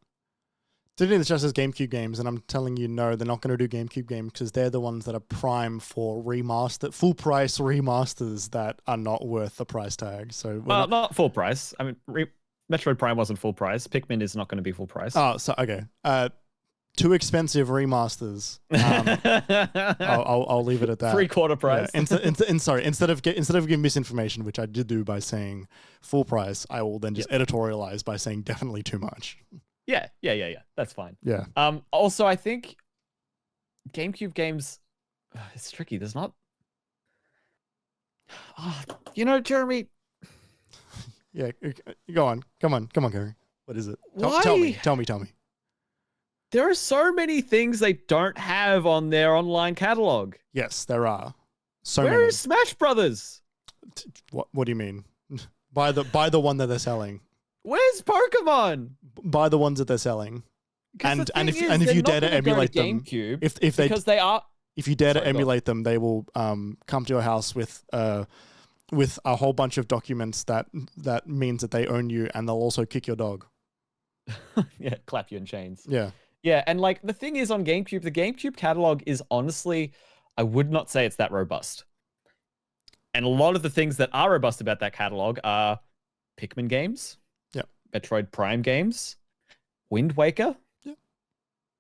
Today it's just as GameCube games, and I'm telling you, no, they're not going to do GameCube games because they're the ones that are prime for full price remasters that are not worth the price tag. So not full price. I mean, Metroid Prime wasn't full price. Pikmin is not going to be full price. Oh, so okay. Too expensive remasters. I'll leave it at that. 3/4 price. Yeah. Instead of giving misinformation, which I did do by saying full price, I will then just editorialize by saying definitely too much. Yeah. That's fine. Yeah. Also, I think GameCube games, it's tricky. There's not. Jeremy. Yeah, go on. Come on, Gary. What is it? Why? Tell me. There are so many things they don't have on their online catalog. Yes, there are. Where is Smash Brothers? What do you mean? Buy the one that they're selling. Where's Pokemon? Buy the ones that they're selling. And if you dare to emulate them, if you dare to emulate them, they will come to your house with a whole bunch of documents that means that they own you, and they'll also kick your dog. Yeah, clap you in chains. Yeah. Yeah, and like the thing is on GameCube, the GameCube catalog is honestly, I would not say it's that robust. And a lot of the things that are robust about that catalog are Pikmin games, Metroid Prime games, Wind Waker. Yeah.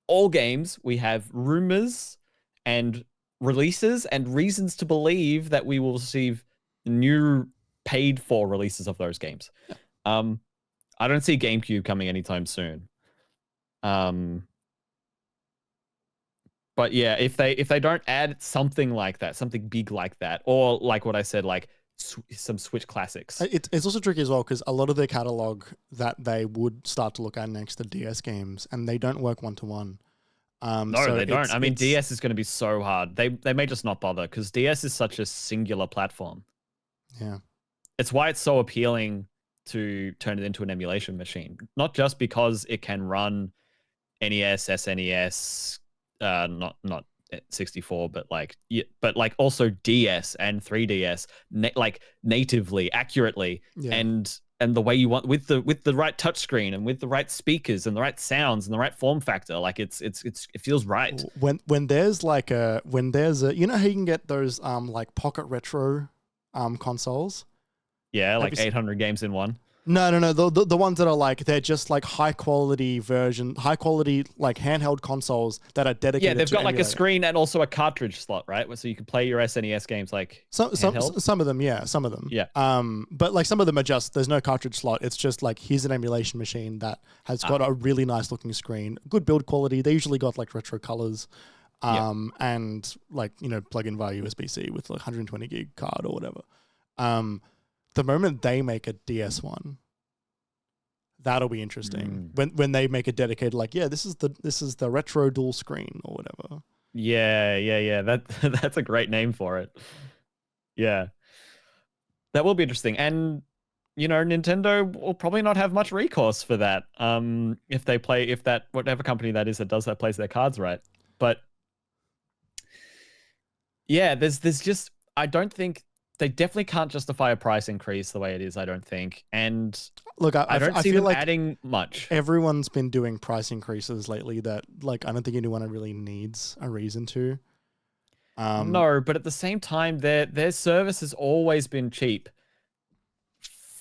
All games we have rumors and releases and reasons to believe that we will receive new paid for releases of those games. Yeah. I don't see GameCube coming anytime soon. But yeah, if they don't add something like that, something big like that, or like what I said, like some Switch classics. It's also tricky as well because a lot of their catalog that they would start to look at next are DS games, and they don't work one-to-one. No, they don't. I mean, DS is going to be so hard. They may just not bother because DS is such a singular platform. Yeah. It's why it's so appealing to turn it into an emulation machine. Not just because it can run NES, SNES, not 64, but like also DS and 3DS, like natively, accurately, and the way you want with the right touchscreen and with the right speakers and the right sounds and the right form factor. Like it feels right. When there's how you can get those like pocket retro consoles. Yeah, like 800 games in one. No. The ones that are like, they're just like high quality like handheld consoles that are dedicated. Yeah, they've got like emulating. a screen and also a cartridge slot, right? So you can play your SNES games like some of them, yeah, some of them. Yeah. But like some of them are just, there's no cartridge slot. It's just like, here's an emulation machine that has got a really nice looking screen, good build quality. They usually got like retro colors. And like, plug in via USB-C with like 120 gig card or whatever. The moment they make a DS one, that'll be interesting. When they make a dedicated, like, this is the retro dual screen or whatever. Yeah. That's a great name for it. Yeah, that will be interesting. And Nintendo will probably not have much recourse for that. If that whatever company that is that does that plays their cards right. But yeah, there's just, I don't think. They definitely can't justify a price increase the way it is, I don't think. And look, I don't see feel them like adding much. Everyone's been doing price increases lately that, like, I don't think anyone really needs a reason to. No, but at the same time, their service has always been cheap.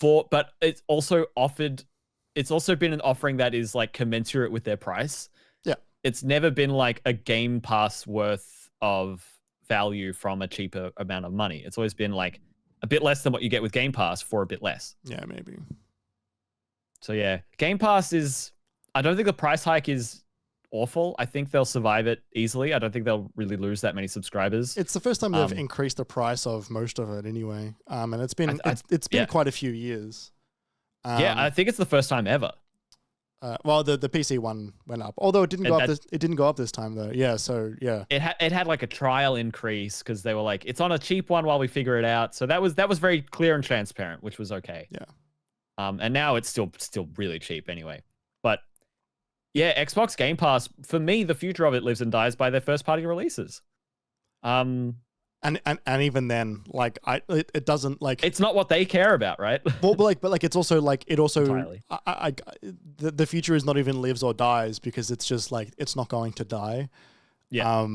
But it's also been an offering that is like commensurate with their price. Yeah. it's never been like a Game Pass worth of value from a cheaper amount of money. It's always been like a bit less than what you get with Game Pass for a bit less. Yeah, maybe. So yeah, Game Pass is, I don't think the price hike is awful. I think they'll survive it easily. I don't think they'll really lose that many subscribers. It's the first time they've increased the price of most of it anyway. And it's been quite a few years. Yeah, I think it's the first time ever. Well, the PC one went up, although it didn't go up. It didn't go up this time though. Yeah, so yeah, it had like a trial increase because they were like, it's on a cheap one while we figure it out. So that was very clear and transparent, which was okay. Yeah. And now it's still really cheap anyway. But yeah, Xbox Game Pass, for me, the future of it lives and dies by their first party releases. And even then, like it doesn't like, it's not what they care about, right? Well, but it's also like it also Entirely. The future is not even lives or dies because it's just like it's not going to die. Yeah.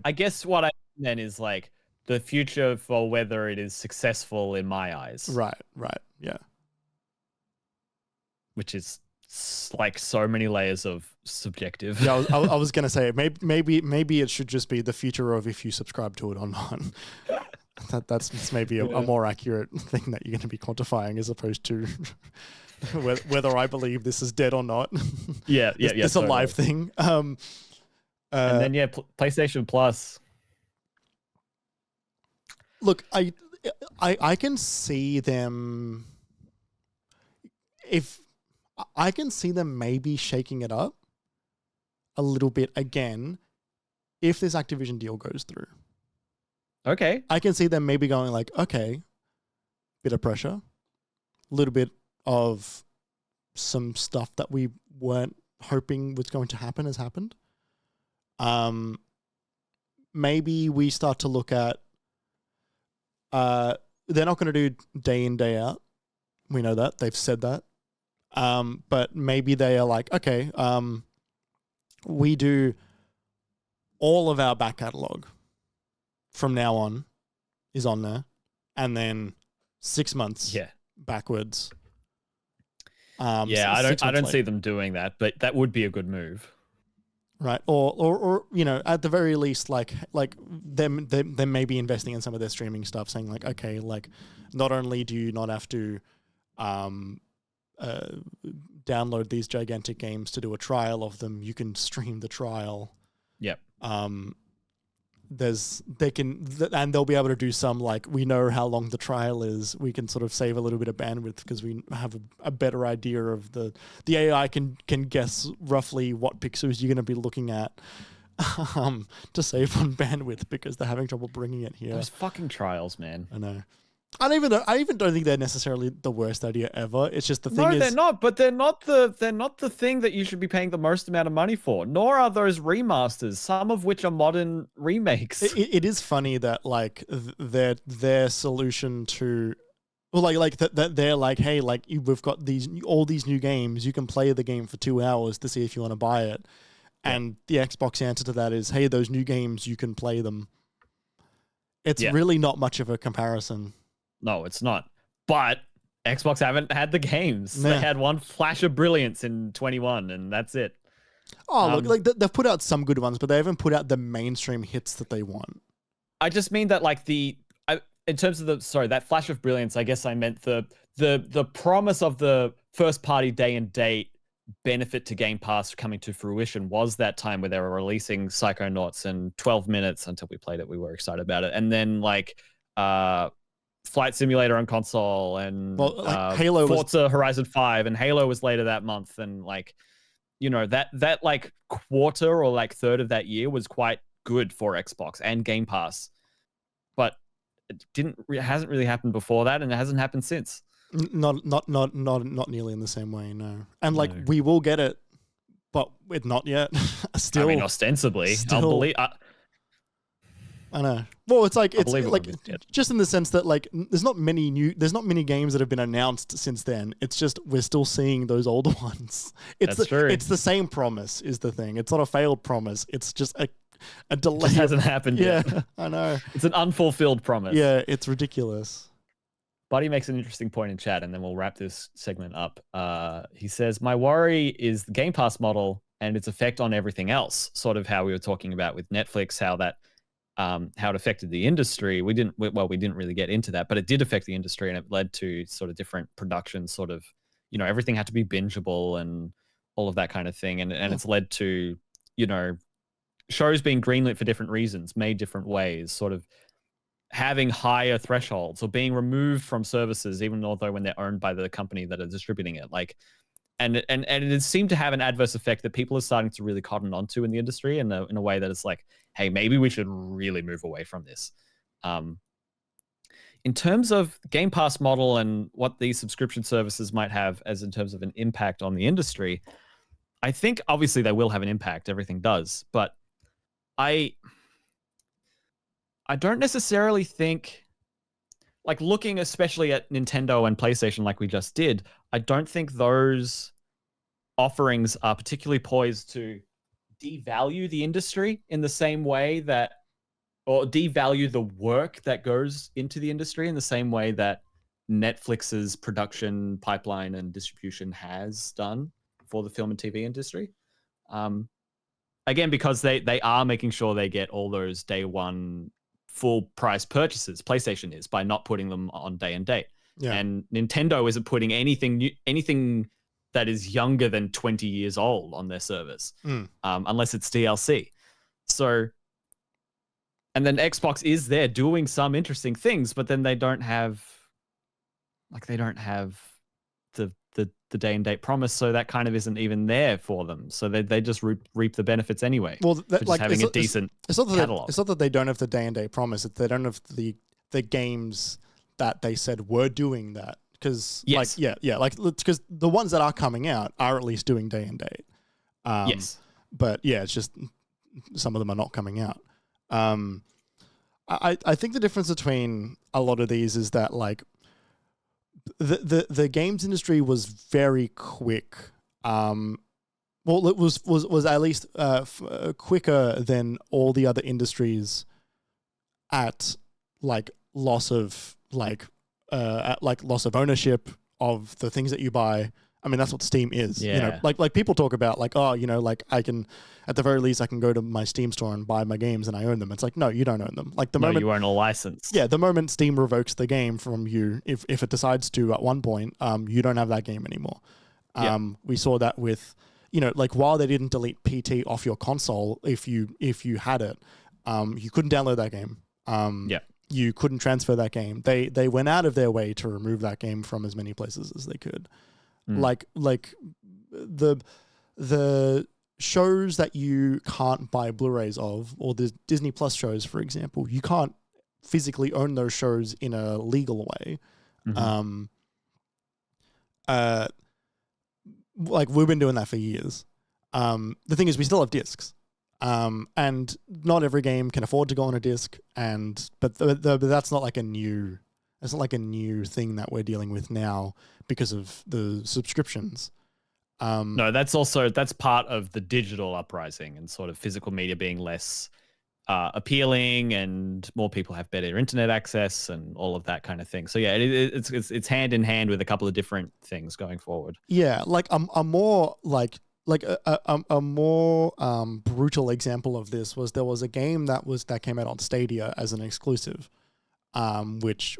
I guess what I mean then is like the future for whether it is successful in my eyes. Right. Yeah. Which is like so many layers of subjective. Yeah, I was gonna say maybe it should just be the future of if you subscribe to it or not. That's maybe a more accurate thing that you're going to be quantifying as opposed to whether I believe this is dead or not. Yeah. It's a live thing. And then PlayStation Plus. Look, I can see them I can see them maybe shaking it up a little bit again if this Activision deal goes through. Okay. I can see them maybe going like, okay, bit of pressure, a little bit of some stuff that we weren't hoping was going to happen has happened. Maybe we start to look at, they're not going to do day in, day out. We know that. They've said that. But maybe they are like, okay, we do all of our back catalog from now on is on there, and then 6 months backwards. I don't see them doing that, but that would be a good move. Right. Or you know, at the very least, like them maybe investing in some of their streaming stuff, saying like, okay, like not only do you not have to download these gigantic games to do a trial of them, you can stream the trial. Yep. And they'll be able to do some, like, we know how long the trial is. We can sort of save a little bit of bandwidth because we have a better idea of the AI can guess roughly what pixels you're going to be looking at to save on bandwidth because they're having trouble bringing it here. Those fucking trials, man. I know. I even don't think they're necessarily the worst idea ever. It's just the thing is... No, they're not, but they're not the thing that you should be paying the most amount of money for, nor are those remasters, some of which are modern remakes. It is funny that, like, their solution to... Well, that they're like, hey, like, we've got all these new games, you can play the game for 2 hours to see if you want to buy it. Yeah. And the Xbox answer to that is, hey, those new games, you can play them. It's really not much of a comparison. No, it's not. But Xbox haven't had the games. Nah. They had one flash of brilliance in 21, and that's it. Oh, look, like they've put out some good ones, but they haven't put out the mainstream hits that they want. I just mean that, like, in terms of that flash of brilliance, I guess I meant the promise of the first party day and date benefit to Game Pass coming to fruition was that time where they were releasing Psychonauts and 12 minutes until we played it. We were excited about it. And then, like, Flight Simulator on console and Halo, Forza Horizon 5, and Halo was later that month, and, like, you know, that like quarter or like third of that year was quite good for Xbox and Game Pass, but it hasn't really happened before that, and it hasn't happened since. Not nearly in the same way, no. And like we will get it, but it's not yet. Still, I mean, ostensibly, I know. Well, it's like just in the sense that, like, there's not many games that have been announced since then. It's just we're still seeing those older ones. That's true. It's the same promise is the thing. It's not a failed promise. It's just a delay. It hasn't happened yet. Yeah, I know. It's an unfulfilled promise. Yeah, it's ridiculous. Buddy makes an interesting point in chat, and then we'll wrap this segment up. He says, my worry is the Game Pass model and its effect on everything else. Sort of how we were talking about with Netflix, how it affected the industry. We didn't really get into that, but it did affect the industry, and it led to sort of different productions. Sort of, everything had to be bingeable and all of that kind of thing, and it's led to shows being greenlit for different reasons, made different ways, sort of having higher thresholds or being removed from services, even although when they're owned by the company that are distributing it. Like, and it seemed to have an adverse effect that people are starting to really cotton onto in the industry in a way that it's like, hey, maybe we should really move away from this. In terms of Game Pass model and what these subscription services might have as in terms of an impact on the industry, I think obviously they will have an impact. Everything does, but I don't necessarily think, like looking especially at Nintendo and PlayStation like we just did, I don't think those offerings are particularly poised to devalue the industry in the same way that, or devalue the work that goes into the industry in the same way that Netflix's production pipeline and distribution has done for the film and TV industry. Again, because they are making sure they get all those day one full price purchases. PlayStation is, by not putting them on day and date. Yeah. And Nintendo isn't putting anything that is younger than 20 years old on their service, unless it's DLC. So, and then Xbox is there doing some interesting things, but then they don't have the day and date promise, so that kind of isn't even there for them. So they just reap the benefits anyway. Well, having a decent catalog. It's not that they don't have the day and date promise; it's they don't have the games that they said were doing that. Because because the ones that are coming out are at least doing day and date. Yes, but yeah, it's just some of them are not coming out. I think the difference between a lot of these is that like the games industry was very quick. Well, it was at least quicker than all the other industries at like loss of loss of ownership of the things that you buy. I mean, that's what Steam is. Yeah. Like people talk about like, oh, like I can, at the very least, I can go to my Steam store and buy my games and I own them. It's like, no, you don't own them. Like moment you own a license. Yeah, the moment Steam revokes the game from you, if it decides to at one point, you don't have that game anymore. We saw that with, like while they didn't delete PT off your console, if you had it, you couldn't download that game. You couldn't transfer that game. They went out of their way to remove that game from as many places as they could. Like the shows that you can't buy Blu-rays of, or the Disney Plus shows, for example, you can't physically own those shows in a legal way. Like we've been doing that for years. The thing is, we still have discs. And not every game can afford to go on a disc, but that's not like a new thing that we're dealing with now because of the subscriptions. No, that's part of the digital uprising and sort of physical media being less appealing, and more people have better internet access and all of that kind of thing. So yeah, it's hand in hand with a couple of different things going forward. Yeah, like a more brutal example of this was there was a game that came out on Stadia as an exclusive, which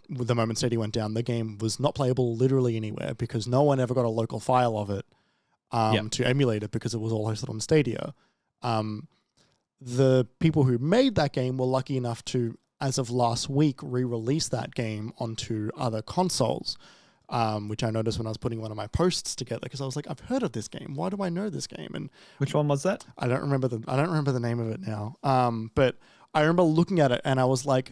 the moment Stadia went down, the game was not playable literally anywhere because no one ever got a local file of it to emulate it because it was all hosted on Stadia. The people who made that game were lucky enough to, as of last week, re-release that game onto other consoles. Which I noticed when I was putting one of my posts together, because I was like, I've heard of this game. Why do I know this game? And which one was that? I don't remember the name of it now. But I remember looking at it and I was like,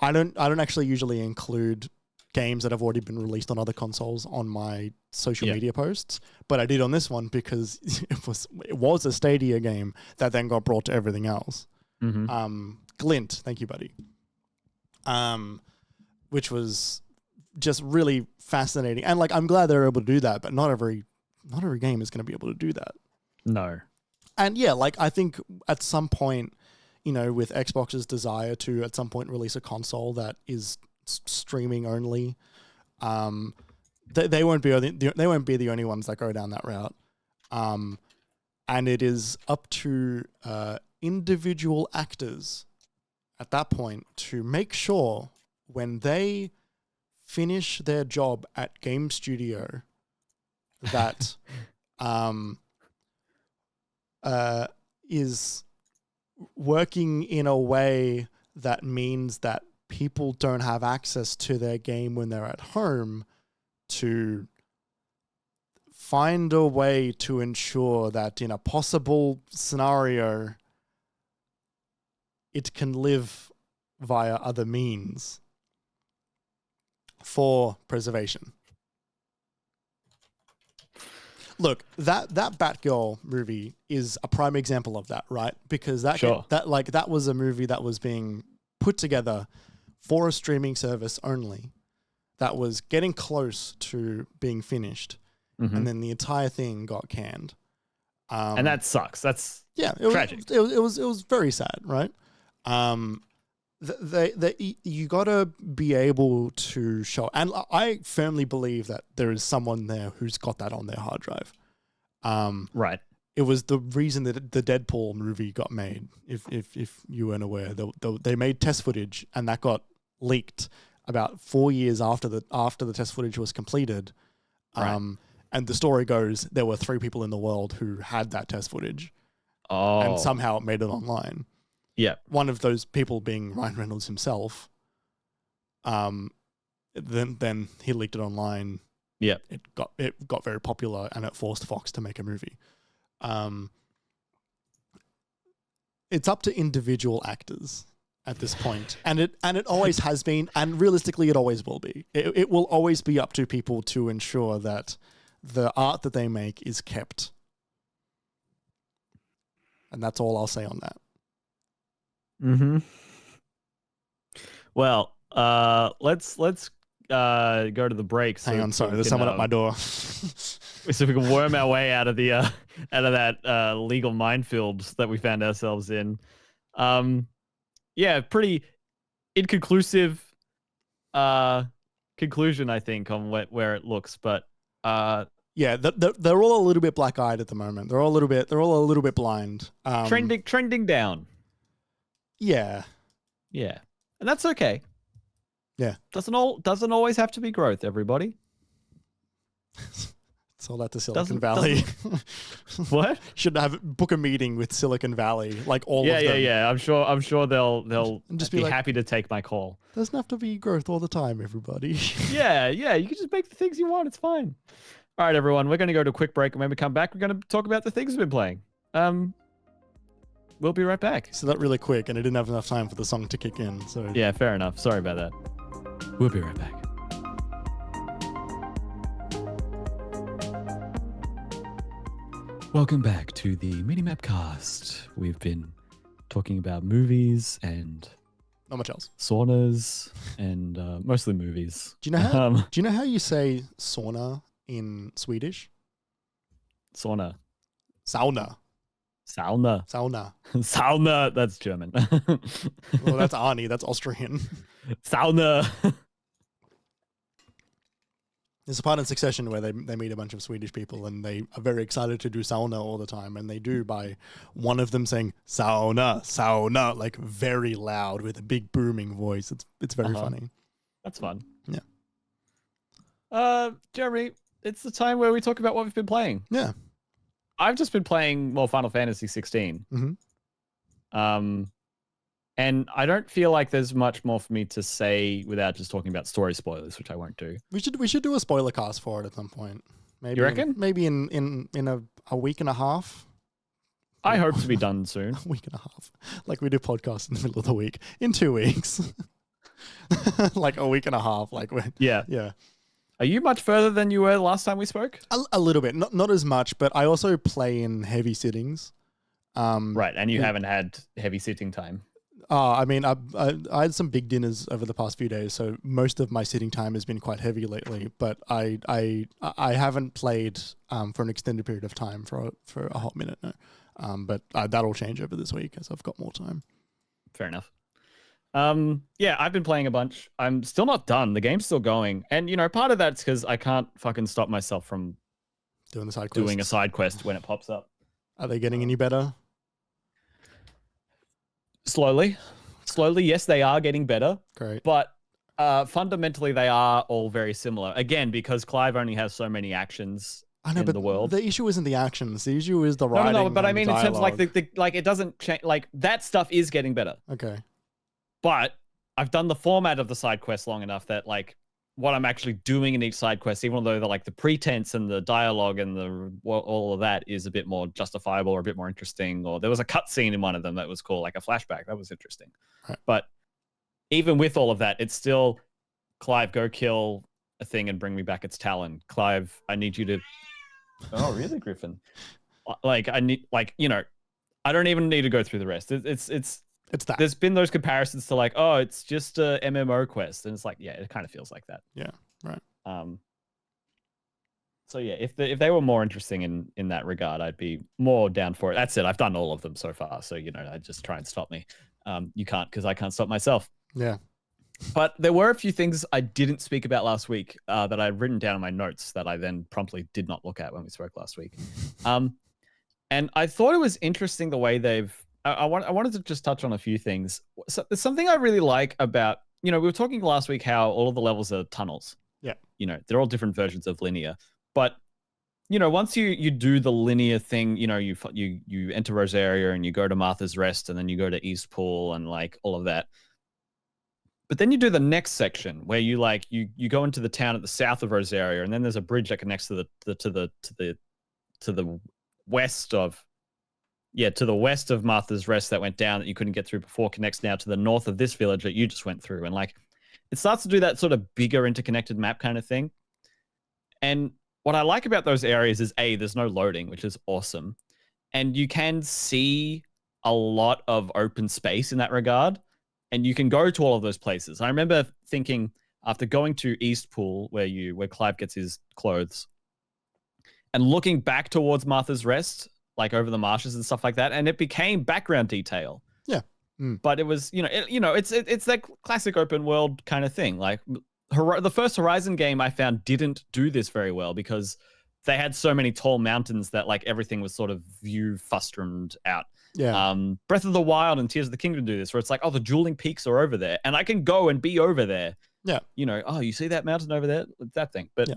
I don't actually usually include games that have already been released on other consoles on my social media posts, but I did on this one because it was a Stadia game that then got brought to everything else. Glint, thank you, buddy. Which was just really fascinating, and like I'm glad they're able to do that, but not every game is going to be able to do that. No. And yeah, like I think at some point, with Xbox's desire to at some point release a console that is streaming only, they won't be the only ones that go down that route. and it is up to individual actors at that point to make sure when they finish their job at Game Studio that is working in a way that means that people don't have access to their game when they're at home, to find a way to ensure that in a possible scenario, it can live via other means for preservation. Look, that Batgirl movie is a prime example of that, right? Because that was a movie that was being put together for a streaming service only, that was getting close to being finished, and then the entire thing got canned. And that sucks. That's tragic. It was very sad, right? You gotta be able to show, and I firmly believe that there is someone there who's got that on their hard drive. Right. It was the reason that the Deadpool movie got made. If you weren't aware, they made test footage, and that got leaked about 4 years after the test footage was completed. Right. And the story goes, there were 3 people in the world who had that test footage, and somehow it made it online. Yeah. One of those people being Ryan Reynolds himself. Then he leaked it online. Yeah. It got very popular, and it forced Fox to make a movie. It's up to individual actors at this point, and it always has been, and realistically it always will be. It will always be up to people to ensure that the art that they make is kept. And that's all I'll say on that. Well, let's go to the break. So hang on, sorry, there's someone at my door. So we can worm our way out of that legal minefield that we found ourselves in. Pretty inconclusive conclusion, I think, on where it looks, but they're all a little bit black-eyed at the moment. They're all a little bit blind. Trending down. Yeah. Yeah. And that's okay. Yeah. Doesn't always have to be growth, everybody. It's all that to Silicon Valley. What? Should book a meeting with Silicon Valley, like all of them. Yeah. I'm sure they'll just be happy to take my call. Doesn't have to be growth all the time, everybody. Yeah. You can just make the things you want. It's fine. All right, everyone. We're going to go to a quick break, and when we come back, we're going to talk about the things we've been playing. We'll be right back. So that really quick, and I didn't have enough time for the song to kick in. So yeah, fair enough. Sorry about that. We'll be right back. Welcome back to the MiniMapCast. We've been talking about movies and not much else. Saunas and mostly movies. Do you know how you say sauna in Swedish? Sauna. Sauna. Sauna. Sauna. Sauna. That's German. Well, that's Arnie. That's Austrian. Sauna. There's a part in Succession where they meet a bunch of Swedish people, and they are very excited to do sauna all the time, and they do by one of them saying sauna, sauna, like very loud with a big booming voice. It's very funny. That's fun. Yeah. Jeremy, it's the time where we talk about what we've been playing. Yeah. I've just been playing more Final Fantasy XVI. And I don't feel like there's much more for me to say without just talking about story spoilers, which I won't do. We should do a spoiler cast for it at some point. Maybe you reckon? Maybe in a week and a half. I hope to be done soon. A week and a half. Like we do podcasts in the middle of the week. In 2 weeks. Like a week and a half. Yeah. Are you much further than you were last time we spoke? A little bit. Not as much, but I also play in heavy sittings. Right, and you haven't had heavy sitting time. I mean, I had some big dinners over the past few days, so most of my sitting time has been quite heavy lately. But I haven't played for an extended period of time for a hot minute. No, but that'll change over this week as I've got more time. Fair enough. Yeah, I've been playing a bunch. I'm still not done. The game's still going, and part of that's because I can't fucking stop myself from doing the side quest. Doing a side quest when it pops up. Are they getting any better? Slowly, yes, they are getting better. Great. But fundamentally, they are all very similar. Again, because Clive only has so many actions in the world. The issue isn't the actions. The issue is the writing. No, but I mean, in terms of dialogue. like it doesn't change. Like that stuff is getting better. Okay. But I've done the format of the side quest long enough that like what I'm actually doing in each side quest, even though the pretense and the dialogue and all of that is a bit more justifiable or a bit more interesting. Or there was a cutscene in one of them that was called like a flashback. That was interesting. Right. But even with all of that, it's still Clive, go kill a thing and bring me back its talon. Clive, I need you to. Oh, really, Griffin? Like I need, like, you know, I don't even need to go through the rest. It's that. There's been those comparisons to like, oh, it's just a MMO quest, and it's like, yeah, it kind of feels like that. Yeah, right. So yeah, if they were more interesting in that regard, I'd be more down for it. That's it. I've done all of them so far, so you know, I just try and stop me. You can't, because I can't stop myself. Yeah. But there were a few things I didn't speak about last week that I'd written down in my notes that I then promptly did not look at when we spoke last week. And I thought it was interesting the way they've. I wanted to just touch on a few things. So there's something I really like about, you know, we were talking last week how all of the levels are tunnels. Yeah. You know, they're all different versions of linear. But, you know, once you do the linear thing, you know, you enter Rosaria and you go to Martha's Rest and then you go to Eastpool and like all of that. But then you do the next section where you like you go into the town at the south of Rosaria, and then there's a bridge that connects to the west of to the west of Martha's Rest that went down that you couldn't get through before, connects now to the north of this village that you just went through, and like it starts to do that sort of bigger interconnected map kind of thing. And what I like about those areas is there's no loading, which is awesome, and you can see a lot of open space in that regard. And you can go to all of those places. I remember thinking after going to Eastpool, where Clive gets his clothes, and looking back towards Martha's Rest, like over the marshes and stuff like that, and it became background detail. Yeah. But it was, it's that classic open world kind of thing. Like the first Horizon game I found didn't do this very well because they had so many tall mountains that like everything was sort of view fustrummed out. Yeah. Breath of the Wild and Tears of the Kingdom do this, where it's like, oh, the dueling peaks are over there, and I can go and be over there. Yeah. You know, oh, you see that mountain over there? That thing. But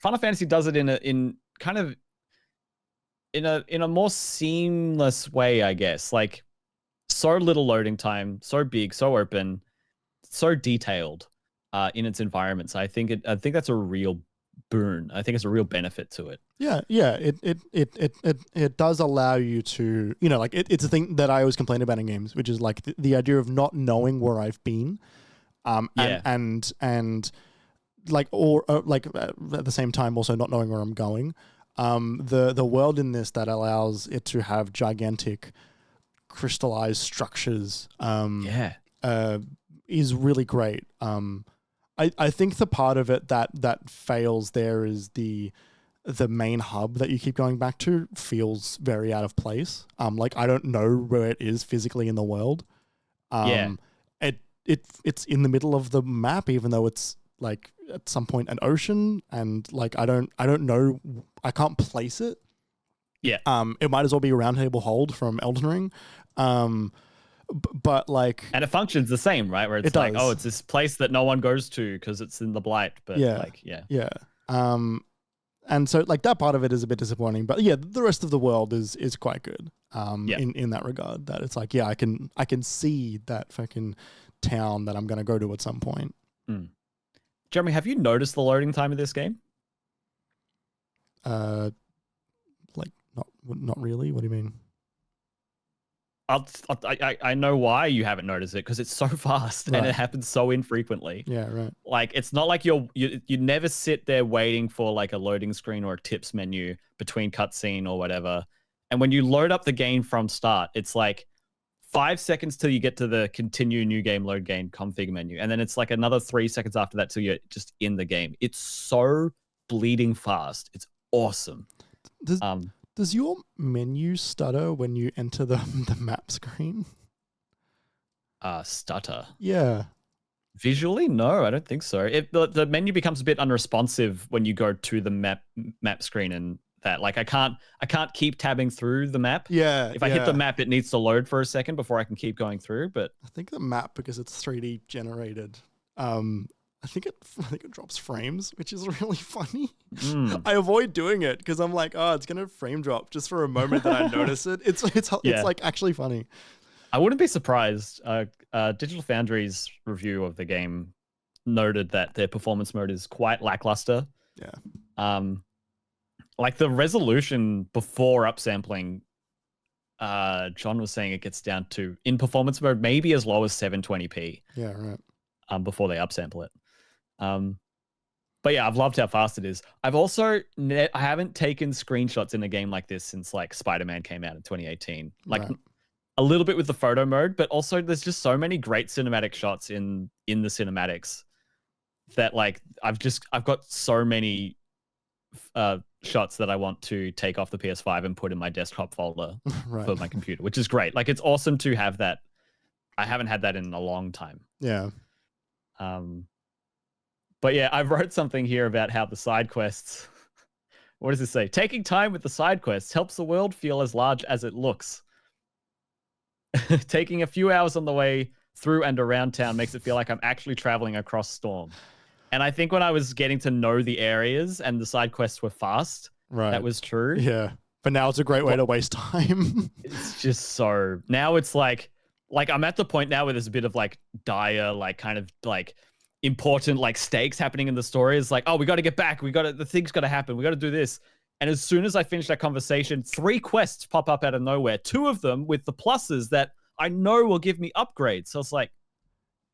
Final Fantasy does it in a more seamless way, I guess. Like so little loading time, so big, so open, so detailed in its environments. I think that's a real boon. I think it's a real benefit to it. Yeah. It does allow you to, you know, like it's a thing that I always complain about in games, which is like the idea of not knowing where I've been, and like like at the same time also not knowing where I'm going. The world in this that allows it to have gigantic crystallized structures, is really great. I think the part of it that fails there is the main hub that you keep going back to feels very out of place. Like I don't know where it is physically in the world. It's in the middle of the map, even though it's like at some point an ocean, and like I don't know, I can't place it. Yeah. It might as well be a round table hold from Elden Ring. But like, and it functions the same, right? Where it's like, oh, it's this place that no one goes to because it's in the Blight. But and so like that part of it is a bit disappointing. But yeah, the rest of the world is quite good. In that regard, that it's like, yeah, I can see that fucking town that I'm gonna go to at some point. Jeremy, have you noticed the loading time of this game? Like not really. What do you mean? I know why you haven't noticed it, because it's so fast and it happens so infrequently. Yeah, right. Like it's not like you never sit there waiting for like a loading screen or a tips menu between cutscene or whatever. And when you load up the game from start, it's like 5 seconds till you get to the continue new game load game config menu, and then it's like another 3 seconds after that till you're just in the game. It's so bleeding fast. It's awesome. Does your menu stutter when you enter the map screen? Stutter? Yeah. Visually, no, I don't think so. The menu becomes a bit unresponsive when you go to the map screen, and that. Like I can't keep tabbing through the map. Yeah. If I hit the map, it needs to load for a second before I can keep going through. But I think the map, because it's 3D generated, I think it drops frames, which is really funny. I avoid doing it because I'm like, oh, it's gonna frame drop just for a moment that I notice it. It's like actually funny. I wouldn't be surprised. Digital Foundry's review of the game noted that their performance mode is quite lackluster. Yeah. Like the resolution before upsampling, John was saying it gets down to, in performance mode, maybe as low as 720p. Yeah, right. Before they upsample it. But yeah, I've loved how fast it is. I've also I haven't taken screenshots in a game like this since like Spider-Man came out in 2018. Like a little bit with the photo mode, but also there's just so many great cinematic shots in the cinematics that like I've got so many shots that I want to take off the PS5 and put in my desktop folder for my computer, which is great. Like it's awesome to have that. I haven't had that in a long time. Yeah. But yeah, I wrote something here about how the side quests, what does it say? Taking time with the side quests helps the world feel as large as it looks. Taking a few hours on the way through and around town makes it feel like I'm actually traveling across Storm. And I think when I was getting to know the areas and the side quests were fast, that was true. Yeah. But now it's a great way to waste time. It's just so, now it's like I'm at the point now where there's a bit of like dire, like kind of like important like stakes happening in the story. It's like, oh, we got to get back. The thing's got to happen. We got to do this. And as soon as I finish that conversation, 3 quests pop up out of nowhere. 2 of them with the pluses that I know will give me upgrades. So it's like,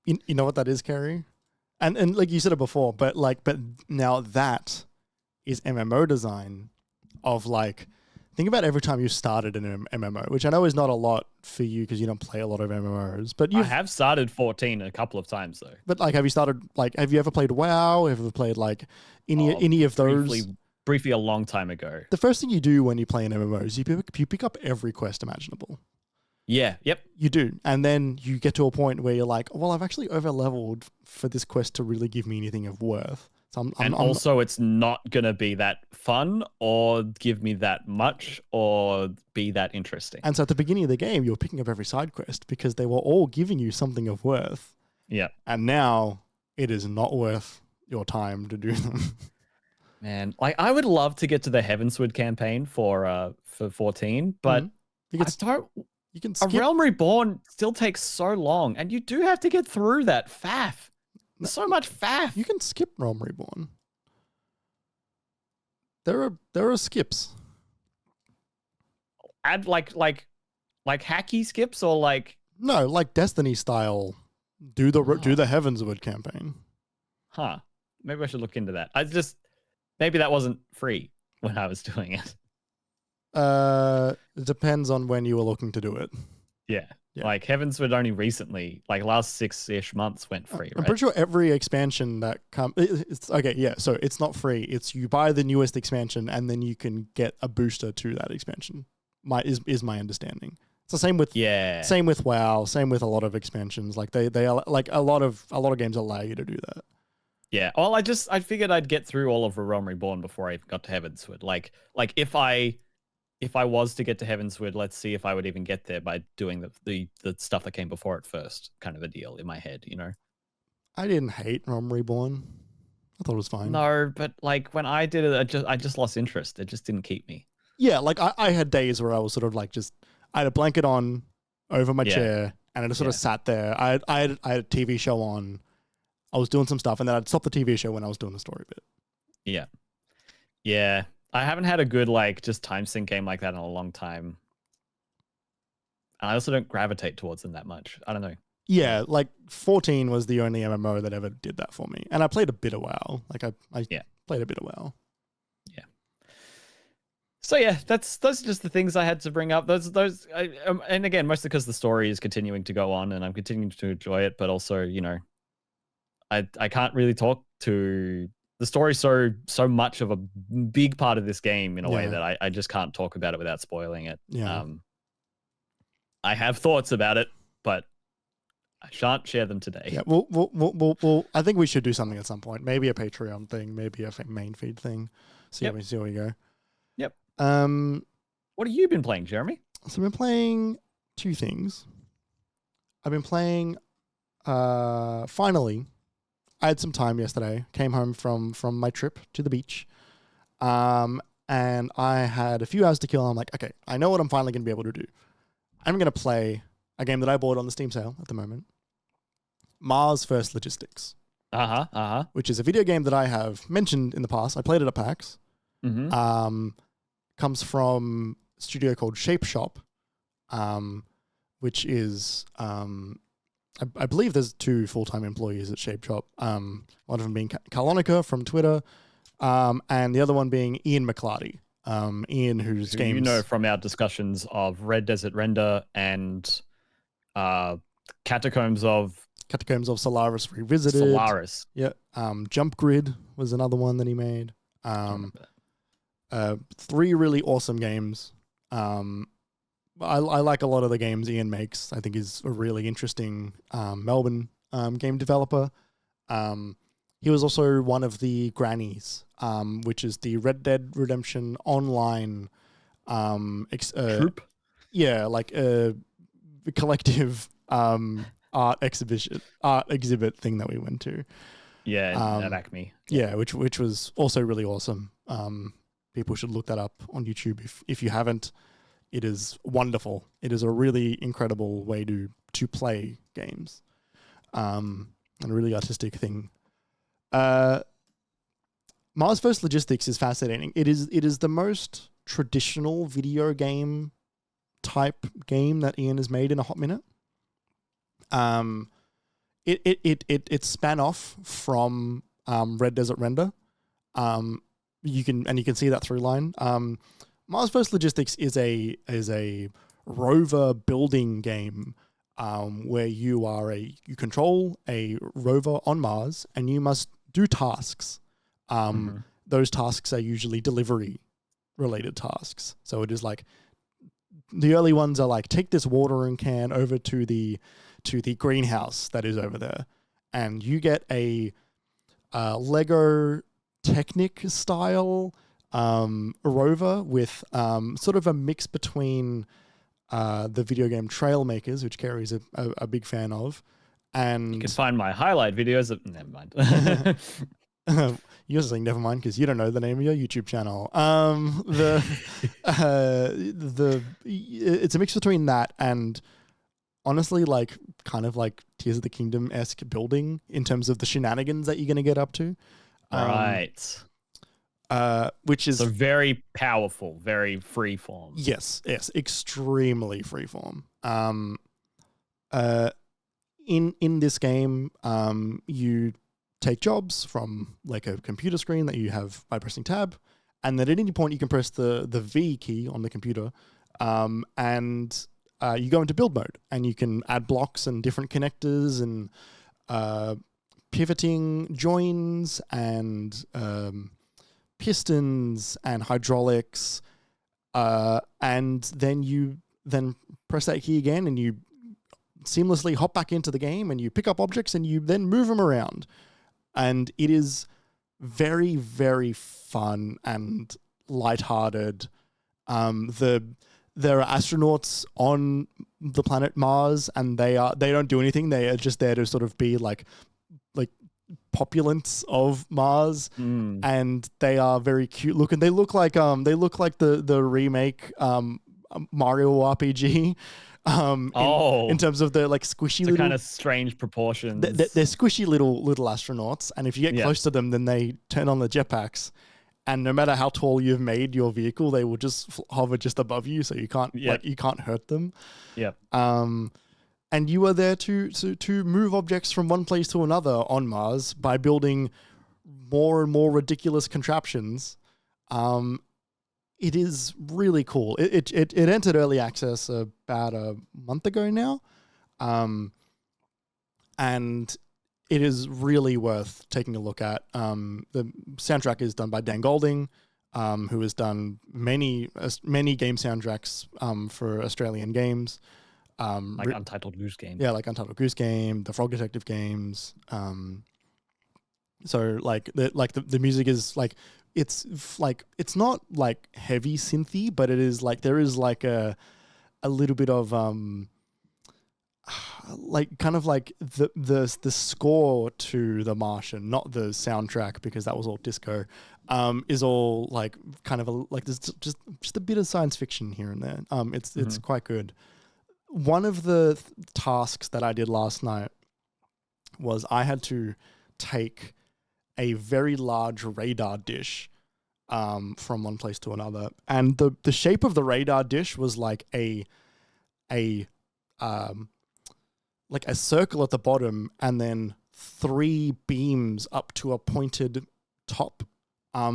you know what that is, Kerry? And like you said it before, but now that is MMO design of like, think about every time you started an MMO, which I know is not a lot for you because you don't play a lot of MMOs. But I have started 14 a couple of times though. But like, have you ever played WoW? Have you ever played like any of those? Briefly a long time ago. The first thing you do when you play an MMO is you pick up every quest imaginable. Yeah, yep. You do. And then you get to a point where you're like, well, I've actually over-leveled for this quest to really give me anything of worth. So it's not going to be that fun or give me that much or be that interesting. And so at the beginning of the game, you're picking up every side quest because they were all giving you something of worth. Yeah. And now it is not worth your time to do them. Man, like I would love to get to the Heavensward campaign for 14, but you can skip. A Realm Reborn still takes so long, and you do have to get through that faff. There's so much faff. You can skip Realm Reborn. There are skips. Add like hacky skips or like no, like Destiny style. Do the Heavensward campaign. Huh. Maybe I should look into that. Maybe that wasn't free when I was doing it. It depends on when you were looking to do it. Yeah. Like Heavensward only recently, like last 6-ish months went free, I'm pretty sure every expansion that so it's not free. It's you buy the newest expansion and then you can get a booster to that expansion. Is my understanding. It's the same with WoW, same with a lot of expansions. Like they are like a lot of games allow you to do that. Yeah. Well, I figured I'd get through all of Realm Reborn before I even got to Heavensward. Like if I was to get to Heavensward, let's see if I would even get there by doing the stuff that came before it first, kind of a deal in my head, you know? I didn't hate Realm Reborn. I thought it was fine. No, but like when I did it, I just lost interest. It just didn't keep me. Yeah, like I had days where I was sort of like I had a blanket on over my chair and I just sort of sat there. I had a TV show on. I was doing some stuff and then I'd stop the TV show when I was doing the story bit. Yeah. Yeah. I haven't had a good like just time sink game like that in a long time. And I also don't gravitate towards them that much. I don't know. Yeah, like 14 was the only MMO that ever did that for me. And I played a bit of WoW. Like I played a bit of WoW. Yeah. So yeah, those are just the things I had to bring up. And again, mostly because the story is continuing to go on and I'm continuing to enjoy it, but also, you know, I can't really talk to the story so much of a big part of this game in a way that I just can't talk about it without spoiling it. Yeah. I have thoughts about it, but I shan't share them today. Yeah, we'll I think we should do something at some point. Maybe a Patreon thing, maybe a main feed thing. See how we go. Yep. What have you been playing, Jeremy? So I've been playing 2 things. I've been playing, finally, I had some time yesterday, came home from my trip to the beach, and I had a few hours to kill. I'm like, okay, I know what I'm finally going to be able to do. I'm going to play a game that I bought on the Steam sale at the moment, Mars First Logistics. Which is a video game that I have mentioned in the past. I played it at PAX. Comes from a studio called Shape Shop, which is, I believe there's 2 full-time employees at Shape Shop. One of them being Carlonica from Twitter, and the other one being Ian McClarty. Ian, whose games... You know from our discussions of Red Desert Render and Catacombs of Solaris Revisited. Solaris. Yeah. Jump Grid was another one that he made. 3 really awesome games. I like a lot of the games Ian makes. I think he's a really interesting Melbourne game developer. He was also one of the Grannies, which is the Red Dead Redemption Online Troop? Yeah, like a collective art exhibit thing that we went to. Yeah, at Acme. Yeah, which was also really awesome. People should look that up on YouTube if you haven't. It is wonderful. It is a really incredible way to play games, and a really artistic thing. Mars First Logistics is fascinating. It is the most traditional video game type game that Ian has made in a hot minute. It span off from Red Desert Render. You can see that through line. Mars First Logistics is a rover building game where you control a rover on Mars and you must do tasks. Those tasks are usually delivery related tasks. So it is like the early ones are like, take this watering can over to the greenhouse that is over there, and you get a Lego Technic style rover with sort of a mix between the video game Trailmakers, which Kerry's a big fan of, and you can find my highlight videos of... Never mind. You're saying never mind because you don't know the name of your YouTube channel. It's a mix between that and honestly, like kind of like Tears of the Kingdom-esque building in terms of the shenanigans that you're going to get up to. Right. Which is so very powerful, very freeform. Yes, extremely freeform. In this game, you take jobs from like a computer screen that you have by pressing tab, and then at any point you can press the V key on the computer, and you go into build mode, and you can add blocks and different connectors and pivoting joins and pistons and hydraulics, and then you press that key again and you seamlessly hop back into the game and you pick up objects and you then move them around. And it is very, very fun and lighthearted. There are astronauts on the planet Mars, and they don't do anything. They are just there to sort of be like populants of Mars, and they are very cute looking. They look like the remake Mario RPG. In terms of the like squishy little kind of strange proportions. They're squishy little astronauts, and if you get close to them, then they turn on the jetpacks. And no matter how tall you've made your vehicle, they will just hover just above you, so you can't you can't hurt them. Yeah. And you are there to move objects from one place to another on Mars by building more and more ridiculous contraptions. It is really cool. It entered early access about a month ago now, and it is really worth taking a look at. The soundtrack is done by Dan Golding, who has done many game soundtracks for Australian games. Like Untitled Goose Game. Yeah, like Untitled Goose Game, the Frog Detective games. So the music is like it's not like heavy synthy, but it is like there is like a little bit of like kind of like the score to The Martian, not the soundtrack because that was all disco, is all like kind of like there's just a bit of science fiction here and there. It's quite good. One of the tasks that I did last night was I had to take a very large radar dish from one place to another, and the shape of the radar dish was like a circle at the bottom and then 3 beams up to a pointed top.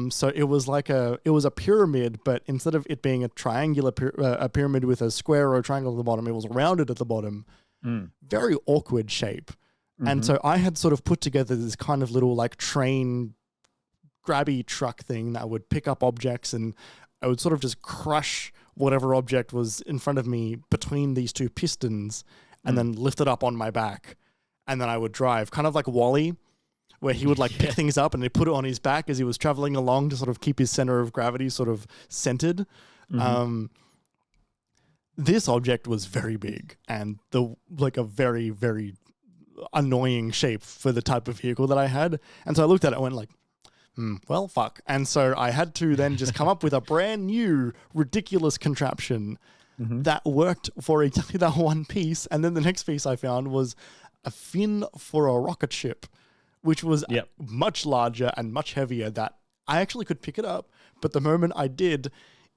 So it was a pyramid, but instead of it being a triangular a pyramid with a square or a triangle at the bottom, it was rounded at the bottom. Very awkward shape. And so I had sort of put together this kind of little like train grabby truck thing that would pick up objects, and I would sort of just crush whatever object was in front of me between these 2 pistons and then lift it up on my back. And then I would drive, kind of like WALL-E, where he would like pick things up and he'd put it on his back as he was traveling along to sort of keep his center of gravity sort of centered. This object was very big and a very, very annoying shape for the type of vehicle that I had. And so I looked at it and went like, well, fuck. And so I had to then just come up with a brand new ridiculous contraption that worked for exactly that one piece. And then the next piece I found was a fin for a rocket ship, which was much larger and much heavier, that I actually could pick it up. But the moment I did,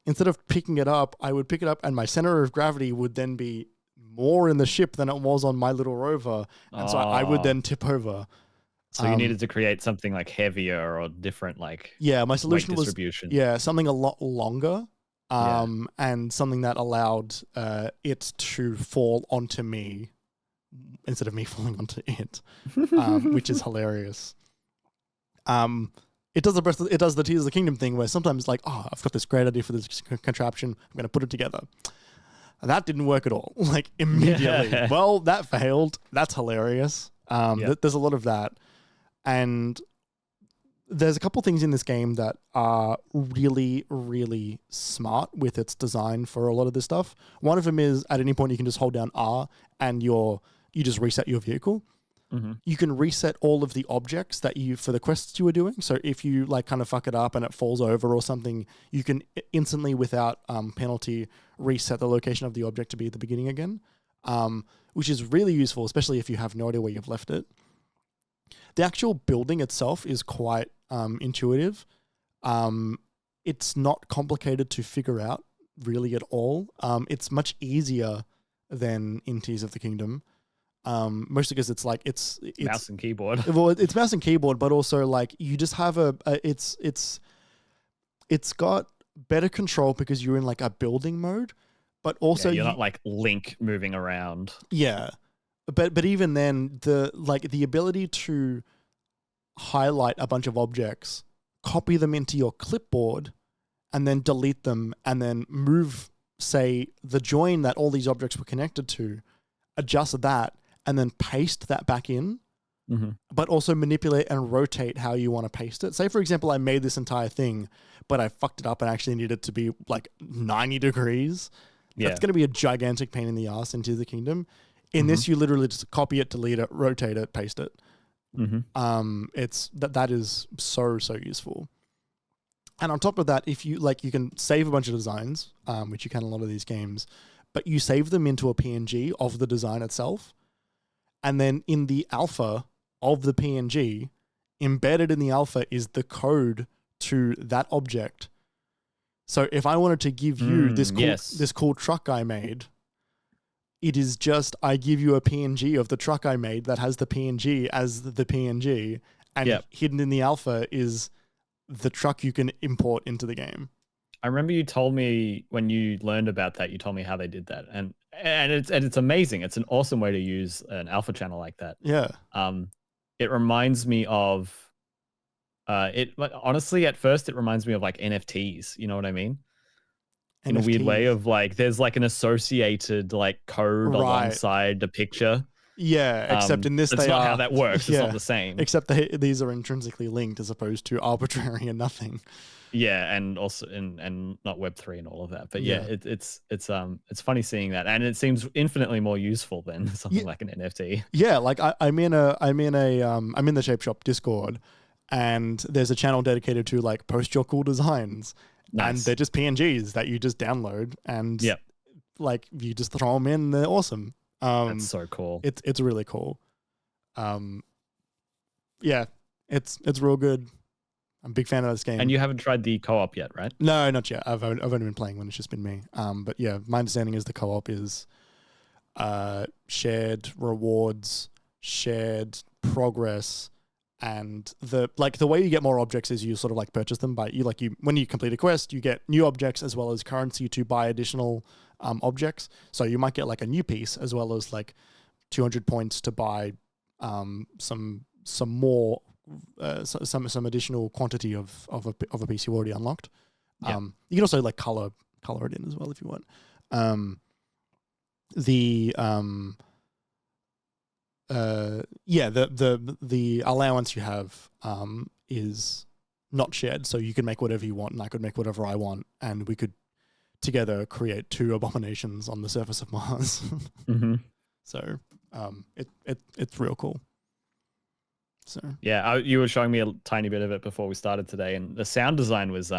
instead of picking it up, I would pick it up and my center of gravity would then be more in the ship than it was on my little rover. And so I would then tip over. So you needed to create something like heavier or different, like my solution was something a lot longer, and something that allowed it to fall onto me instead of me falling onto it, which is hilarious. It does the Tears of the Kingdom thing where sometimes like, I've got this great idea for this contraption, I'm going to put it together. That didn't work at all. Like immediately. Well, that failed. That's hilarious. There's a lot of that. And there's a couple things in this game that are really, really smart with its design for a lot of this stuff. One of them is at any point you can just hold down R and you just reset your vehicle. You can reset all of the objects that for the quests you were doing. So if you like kind of fuck it up and it falls over or something, you can instantly without penalty reset the location of the object to be at the beginning again, which is really useful, especially if you have no idea where you've left it. The actual building itself is quite intuitive. It's not complicated to figure out really at all. It's much easier than in Tears of the Kingdom. Mostly because it's mouse and keyboard. Well, it's mouse and keyboard, but also like you just have it's got better control because you're in like a building mode, but also you're not like Link moving around. Yeah. But even then, the ability to highlight a bunch of objects, copy them into your clipboard, and then delete them, and then move, say, the join that all these objects were connected to, adjust that, and then paste that back in, but also manipulate and rotate how you want to paste it. Say, for example, I made this entire thing, but I fucked it up and actually needed it to be like 90 degrees. That's going to be a gigantic pain in the ass into the Kingdom. In this, you literally just copy it, delete it, rotate it, paste it. It's that is so useful. And on top of that, if you you can save a bunch of designs, which you can in a lot of these games, but you save them into a PNG of the design itself, and then in the alpha of the PNG, embedded in the alpha is the code to that object. So if I wanted to give you this cool truck I made, it is just I give you a PNG of the truck I made that has the PNG as the PNG, and hidden in the alpha is the truck you can import into the game. I remember you told me when you learned about that, you told me how they did that, and it's amazing. It's an awesome way to use an alpha channel like that. Yeah. It reminds me of honestly, at first it reminds me of like NFTs. You know what I mean? In a weird way of like, there's like an associated like code alongside the picture. Yeah, except in this, that's not how that works. It's not the same. Except these are intrinsically linked as opposed to arbitrary and nothing. Yeah, and also and not Web3 and all of that. But yeah, it's funny seeing that, and it seems infinitely more useful than something like an NFT. Yeah, like I'm in the Shape Shop Discord, and there's a channel dedicated to like post your cool designs, and they're just PNGs that you just download, and like you just throw them in, they're awesome. That's so cool. It's really cool. Yeah, it's real good. I'm a big fan of this game. And you haven't tried the co-op yet, right? No, not yet. I've only been playing when it's just been me. But yeah, my understanding is the co-op is shared rewards, shared progress, and the way you get more objects is you sort of like purchase them by when you complete a quest, you get new objects as well as currency to buy additional objects. So you might get like a new piece as well as like 200 points to buy some more. Some additional quantity of a piece you already unlocked. You can also like color it in as well if you want. The allowance you have is not shared, so you can make whatever you want, and I could make whatever I want, and we could together create 2 abominations on the surface of Mars. So it's real cool. So yeah, you were showing me a tiny bit of it before we started today, and the sound design was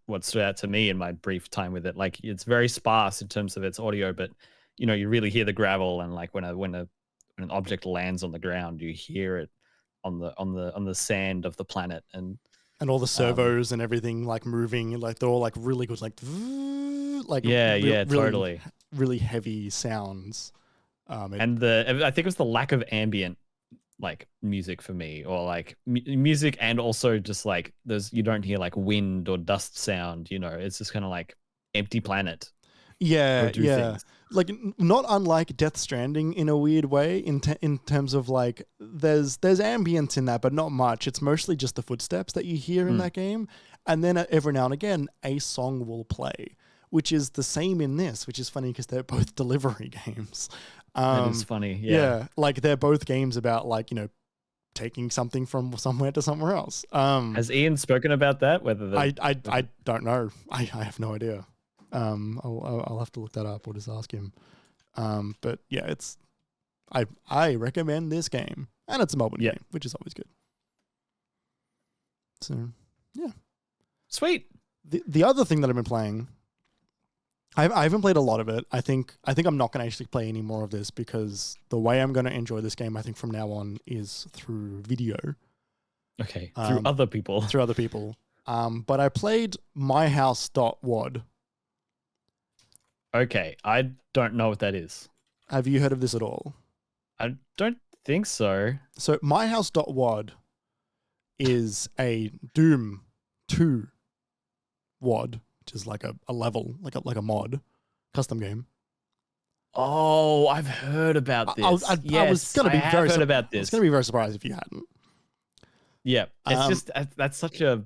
what stood out to me in my brief time with it. Like it's very sparse in terms of its audio, but you know you really hear the gravel, and like when an object lands on the ground, you hear it on the sand of the planet, and all the servos and everything like moving, like they're all like really good, like totally really heavy sounds. And I think it was the lack of ambient like music for me, or like music, and also just like you don't hear like wind or dust sound, you know, it's just kind of like empty planet. Things. Like not unlike Death Stranding in a weird way in terms of like there's ambience in that, but not much. It's mostly just the footsteps that you hear in that game, and then every now and again a song will play, which is the same in this, which is funny because they're both delivery games. That is funny. Yeah, like they're both games about like, you know, taking something from somewhere to somewhere else. Has Ian spoken about that? Whether I don't know. I have no idea. I'll have to look that up or just ask him. But yeah, I recommend this game, and it's a mobile game, which is always good. So yeah, sweet. The other thing that I've been playing, I haven't played a lot of it. I think I'm not going to actually play any more of this because the way I'm going to enjoy this game, I think from now on, is through video. Okay, through other people. Through other people. But I played MyHouse.WAD. Okay, I don't know what that is. Have you heard of this at all? I don't think so. So MyHouse.WAD is a Doom 2 WAD, which is like a level, like a mod, custom game. Oh, I've heard about this. I was going to be very heard about this. I was going to be very surprised if you hadn't. Yeah, it's that's such a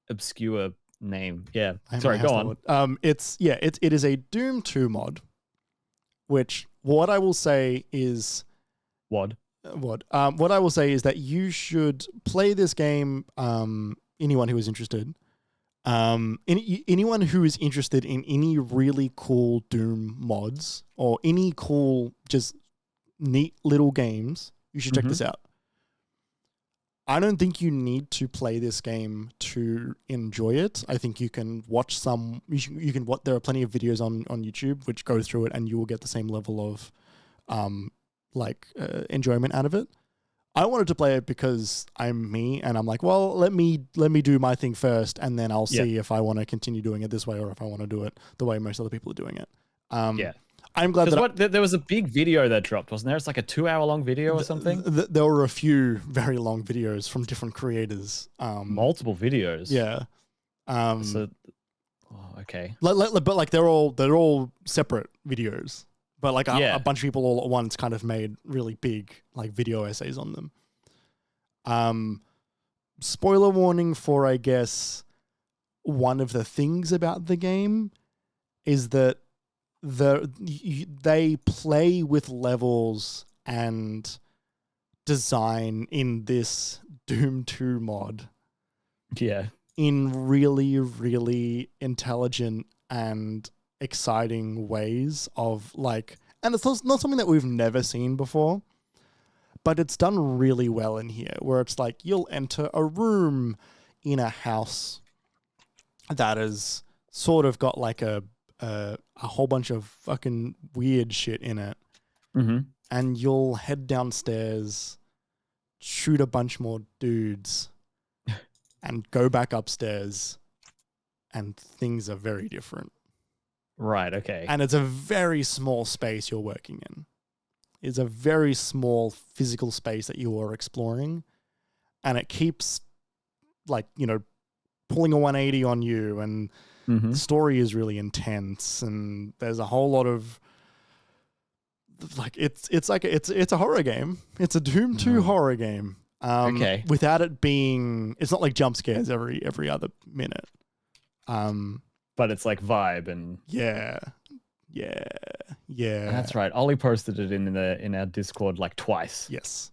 obscure name. Yeah, sorry, go on. It is a Doom 2 mod, which what I will say is what I will say is that you should play this game. Anyone who is interested. Anyone who is interested in any really cool Doom mods or any cool, just neat little games, you should check this out. I don't think you need to play this game to enjoy it. I think you can watch some. There are plenty of videos on YouTube which go through it, and you will get the same level of, enjoyment out of it. I wanted to play it because I'm me, and I'm like, well, let me do my thing first, and then I'll see if I want to continue doing it this way or if I want to do it the way most other people are doing it. I'm glad that there was a big video that dropped, wasn't there? It's like a 2-hour long video or something. There were a few very long videos from different creators. Multiple videos. Yeah. Okay. But like they're all separate videos. But like a bunch of people all at once kind of made really big like video essays on them. Spoiler warning for, I guess, one of the things about the game is that they play with levels and design in this Doom 2 mod. Yeah. In really, really intelligent and exciting ways of like, and it's not something that we've never seen before, but it's done really well in here, where it's like you'll enter a room in a house that has sort of got like a whole bunch of fucking weird shit in it. Mm-hmm. And you'll head downstairs, shoot a bunch more dudes, and go back upstairs, and things are very different. Right, okay. And it's a very small space you're working in. It's a very small physical space that you are exploring, and it keeps, like, you know, pulling a 180 on you, and the story is really intense, and there's a whole lot of like it's a horror game. It's a Doom 2 horror game. Okay. Without it being, it's not like jump scares every other minute. But it's like vibe and yeah. That's right. Ollie posted it in our Discord like twice. Yes.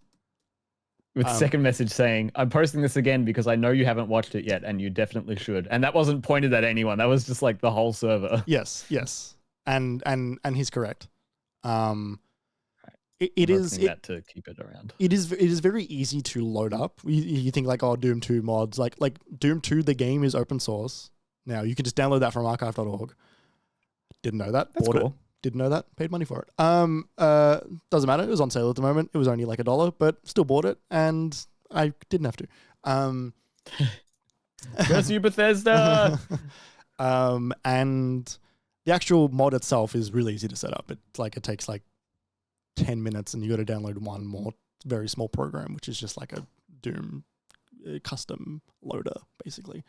With second message saying, "I'm posting this again because I know you haven't watched it yet, and you definitely should." And that wasn't pointed at anyone. That was just like the whole server. Yes. And he's correct. It is that to keep it around. It is very easy to load up. You think like, oh, Doom 2 mods, like Doom 2, the game is open source now. You can just download that from archive.org. Didn't know that. That's Bought cool. it. Didn't know that. Paid money for it. Doesn't matter. It was on sale at the moment. It was only like $1, but still bought it, and I didn't have to. Curse you, Bethesda. And the actual mod itself is really easy to set up. It takes like 10 minutes, and you got to download one more very small program, which is just like a Doom custom loader, basically.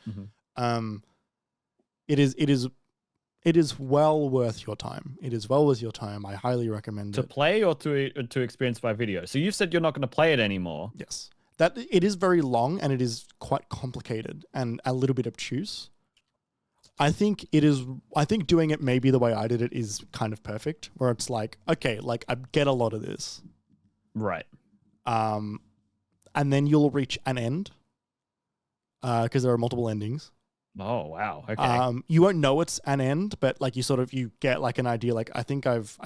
It is well worth your time. It is well worth your time. I highly recommend it. To play or to experience by video? So you've said you're not going to play it anymore. Yes. That it is very long, and it is quite complicated and a little bit obtuse. I think doing it maybe the way I did it is kind of perfect, where it's like, okay, like I get a lot of this. Right. And then you'll reach an end, because there are multiple endings. Oh, wow. Okay. You won't know it's an end, but like you get like an idea, like I think I've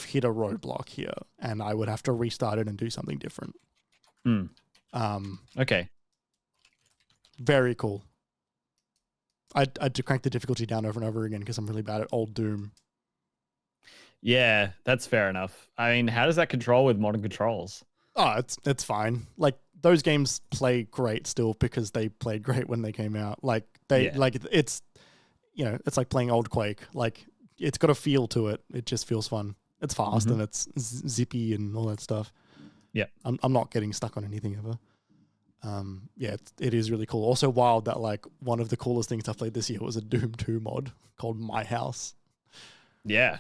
hit a roadblock here, and I would have to restart it and do something different. Okay. Very cool. I'd crank the difficulty down over and over again because I'm really bad at old Doom. Yeah, that's fair enough. I mean, how does that control with modern controls? Oh, it's fine. Like those games play great still because they played great when they came out. Like it's, you know, it's like playing old Quake. Like it's got a feel to it. It just feels fun. It's fast and it's zippy and all that stuff. Yeah, I'm not getting stuck on anything ever. Yeah, it is really cool. Also wild that like one of the coolest things I've played this year was a Doom 2 mod called MyHouse. Yeah.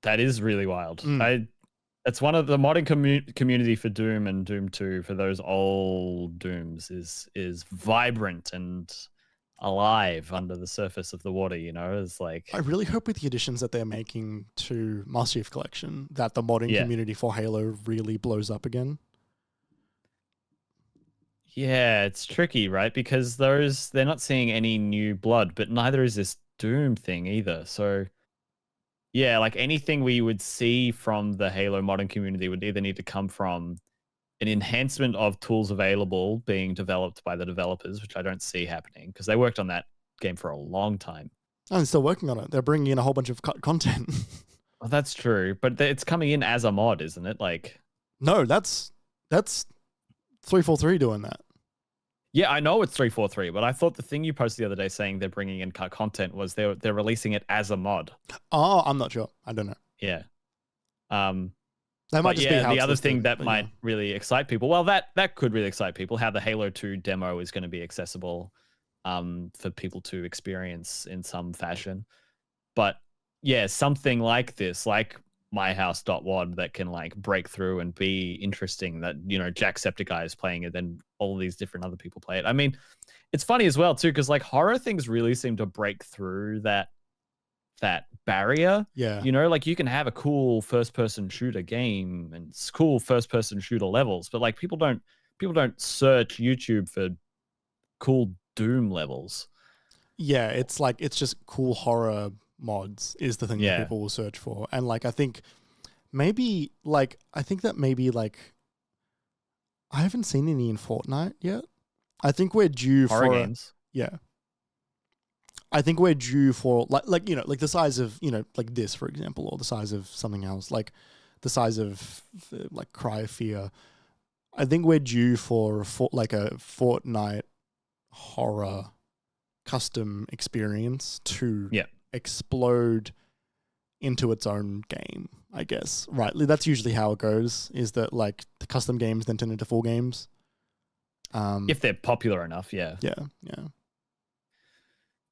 That is really wild. It's one of the modding community for Doom and Doom 2 for those old Dooms is vibrant and alive under the surface of the water, you know? It's like, I really hope with the additions that they're making to Master Chief Collection that the modding community for Halo really blows up again. Yeah, it's tricky, right? Because they're not seeing any new blood, but neither is this Doom thing either. So yeah, like anything we would see from the Halo modding community would either need to come from an enhancement of tools available being developed by the developers, which I don't see happening because they worked on that game for a long time. Oh, they're still working on it. They're bringing in a whole bunch of content. Well, that's true, but it's coming in as a mod, isn't it? Like, no, that's 343 doing that. Yeah, I know it's 343, but I thought the thing you posted the other day saying they're bringing in content was they're releasing it as a mod. Oh, I'm not sure. I don't know. Yeah. That might just be how the other listed, thing that might really excite people. Well, that could really excite people. How the Halo 2 demo is going to be accessible for people to experience in some fashion. But yeah, something like this, like MyHouse.WAD, that can like break through and be interesting. That, you know, Jacksepticeye is playing it, then all these different other people play it. I mean, it's funny as well too, because like horror things really seem to break through that that barrier. Yeah. You know, like you can have a cool first-person shooter game and cool first-person shooter levels, but like people don't search YouTube for cool Doom levels. Yeah, it's like it's just cool horror mods is the thing that people will search for. And like I think maybe like I haven't seen any in Fortnite yet. I think we're due horror for games. I think we're due for like you know, like the size of, you know, like this, for example, or the size of something else, like the size of like Cry of Fear. I think we're due for like a Fortnite horror custom experience to explode into its own game, I guess. Right. That's usually how it goes, is that like the custom games then turn into full games. If they're popular enough, yeah.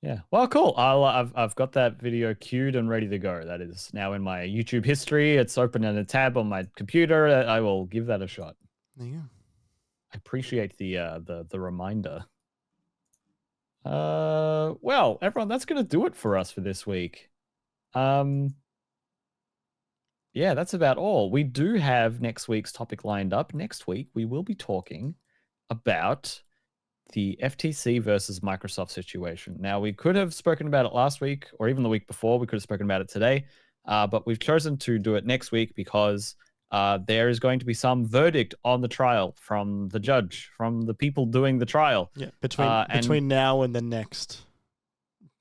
Yeah. Well, cool. I've got that video queued and ready to go. That is now in my YouTube history. It's open in a tab on my computer. I will give that a shot. There you go. I appreciate the reminder. Well, everyone, that's gonna do it for us for this week. Yeah, that's about all. We do have next week's topic lined up. Next week, we will be talking about the FTC versus Microsoft situation. Now, we could have spoken about it last week or even the week before. We could have spoken about it today, but we've chosen to do it next week because there is going to be some verdict on the trial from the judge, from the people doing the trial. Yeah, between now and the next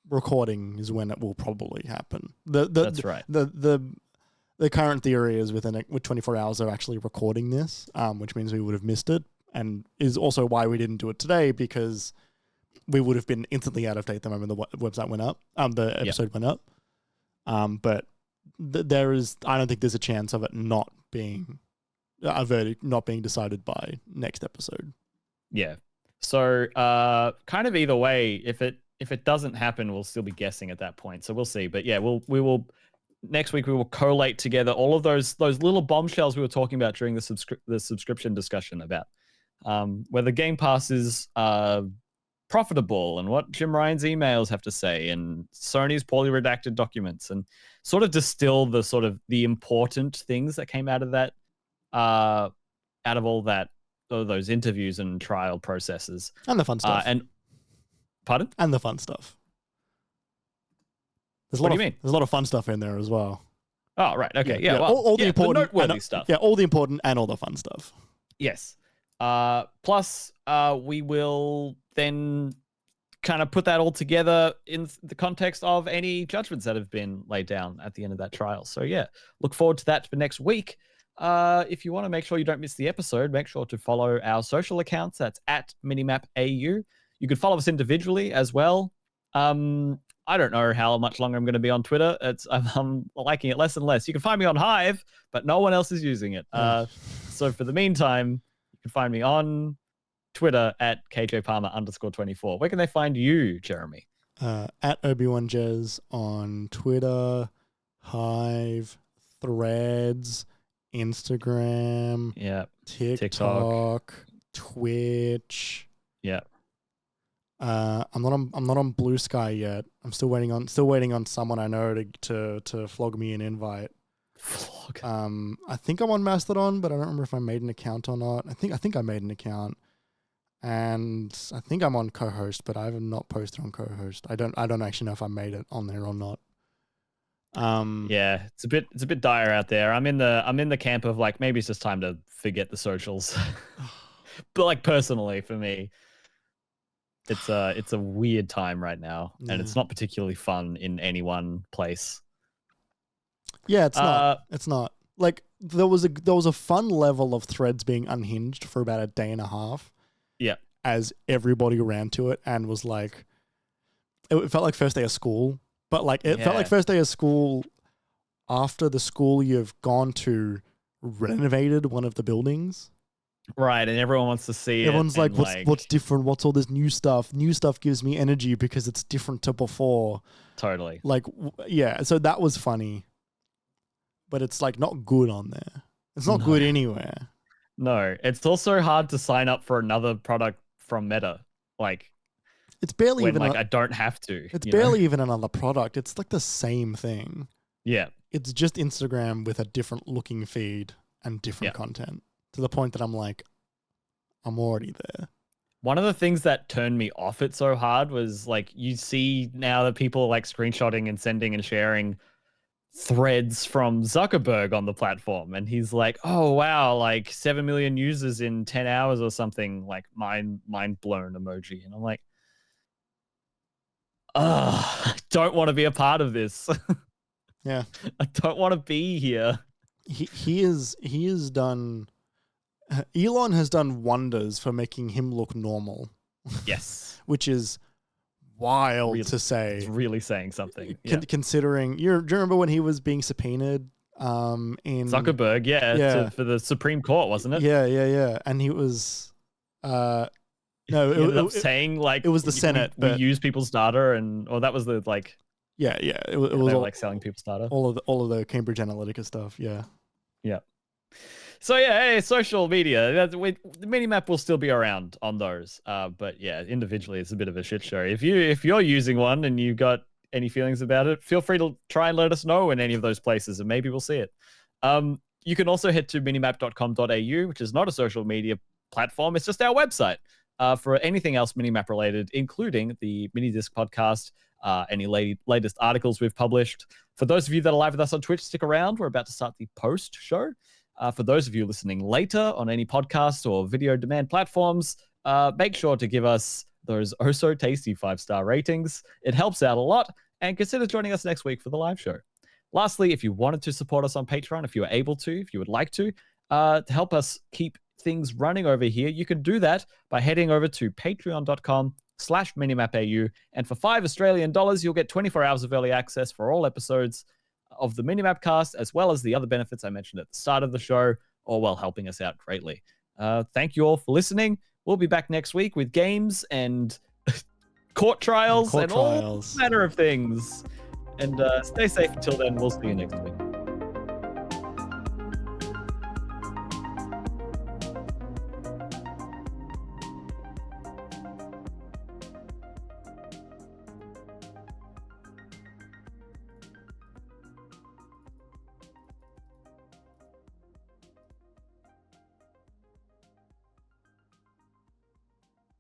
recording is when it will probably happen. That's right. The current theory is with 24 hours of actually recording this, which means we would have missed it, and is also why we didn't do it today, because we would have been instantly out of date the moment the website went up, the episode went up. But there is, I don't think there's a chance of it not being a verdict, not being decided by next episode. Yeah. So kind of either way, if it doesn't happen, we'll still be guessing at that point. So we'll see. But yeah, we will next week we will collate together all of those little bombshells we were talking about during the subscription discussion about whether Game Pass is profitable and what Jim Ryan's emails have to say and Sony's poorly redacted documents, and sort of distill the important things that came out of that, out of all those interviews and trial processes and the fun stuff. Pardon? And the fun stuff. What do you mean? There's a lot of fun stuff in there as well. Oh, right. Okay. Yeah. Well, all the important, the noteworthy stuff. Yeah, all the important and all the fun stuff. Yes. Plus, we will then kind of put that all together in the context of any judgments that have been laid down at the end of that trial. So yeah, look forward to that for next week. If you want to make sure you don't miss the episode, make sure to follow our social accounts. That's at MiniMapAU. You could follow us individually as well. I don't know how much longer I'm going to be on Twitter. I'm liking it less and less. You can find me on Hive, but no one else is using it. So for the meantime, you can find me on Twitter at KJPalmer_24. Where can they find you, Jeremy? At Obi-Wan Jez on Twitter, Hive, Threads, Instagram, TikTok, Twitch. Yeah. I'm not on Blue Sky yet. I'm still waiting on someone I know to flog me an invite. Flog. I think I'm on Mastodon, but I don't remember if I made an account or not. I think I made an account, and I think I'm on co-host, but I have not posted on co-host. I don't actually know if I made it on there or not. Yeah, it's a bit dire out there. I'm in the camp of like maybe it's just time to forget the socials. But like personally for me, it's a weird time right now, and it's not particularly fun in any one place. Yeah, it's not. It's not. Like there was a fun level of threads being unhinged for about a day and a half. Yeah. As everybody ran to it and was like, it felt like first day of school, but like it felt like first day of school after the school you've gone to renovated one of the buildings. Right, and everyone wants to see it. Everyone's like, what's different? What's all this new stuff? New stuff gives me energy because it's different to before. Totally. Like, yeah, so that was funny. But it's like not good on there. It's not good anywhere. No, it's also hard to sign up for another product from Meta. Like, It's barely when, even like I don't have to. It's barely even another product. It's like the same thing. Yeah. It's just Instagram with a different looking feed and different content, to the point that I'm like, I'm already there. One of the things that turned me off it so hard was like, you see now that people are like screenshotting and sending and sharing threads from Zuckerberg on the platform, and he's like, oh wow, like 7 million users in 10 hours or something, like mind blown emoji. And I'm like, I don't want to be a part of this. Yeah. I don't want to be here. Elon has done wonders for making him look normal. Yes. Which is wild to say. It's really saying something. Considering, do you remember when he was being subpoenaed in Zuckerberg, for the Supreme Court, wasn't it? Yeah. And he was no, ended up saying like it was the Senate. We use people's data, that was the like. Yeah. It was all, all, like selling people's data. All of the Cambridge Analytica stuff. Yeah. Yeah. So hey, social media. The MiniMap will still be around on those. But yeah, individually it's a bit of a shit show. If you're using one and you've got any feelings about it, feel free to try and let us know in any of those places, and maybe we'll see it. You can also head to minimap.com.au, which is not a social media platform. It's just our website for anything else Minimap related, including the Mini Disc podcast. Any latest articles we've published. For those of you that are live with us on Twitch, stick around. We're about to start the post show. For those of you listening later on any podcast or video demand platforms, make sure to give us those so tasty 5-star ratings. It helps out a lot, and consider joining us next week for the live show. Lastly, if you wanted to support us on Patreon, if you were able to, if you would like to help us keep things running over here, you can do that by heading over to patreon.com/minimapau, and for $5 you'll get 24 hours of early access for all episodes of the MiniMapCast, as well as the other benefits I mentioned at the start of the show, all while helping us out greatly. Thank you all for listening. We'll be back next week with games and court trials and all manner of things. And stay safe until then. We'll see you next week.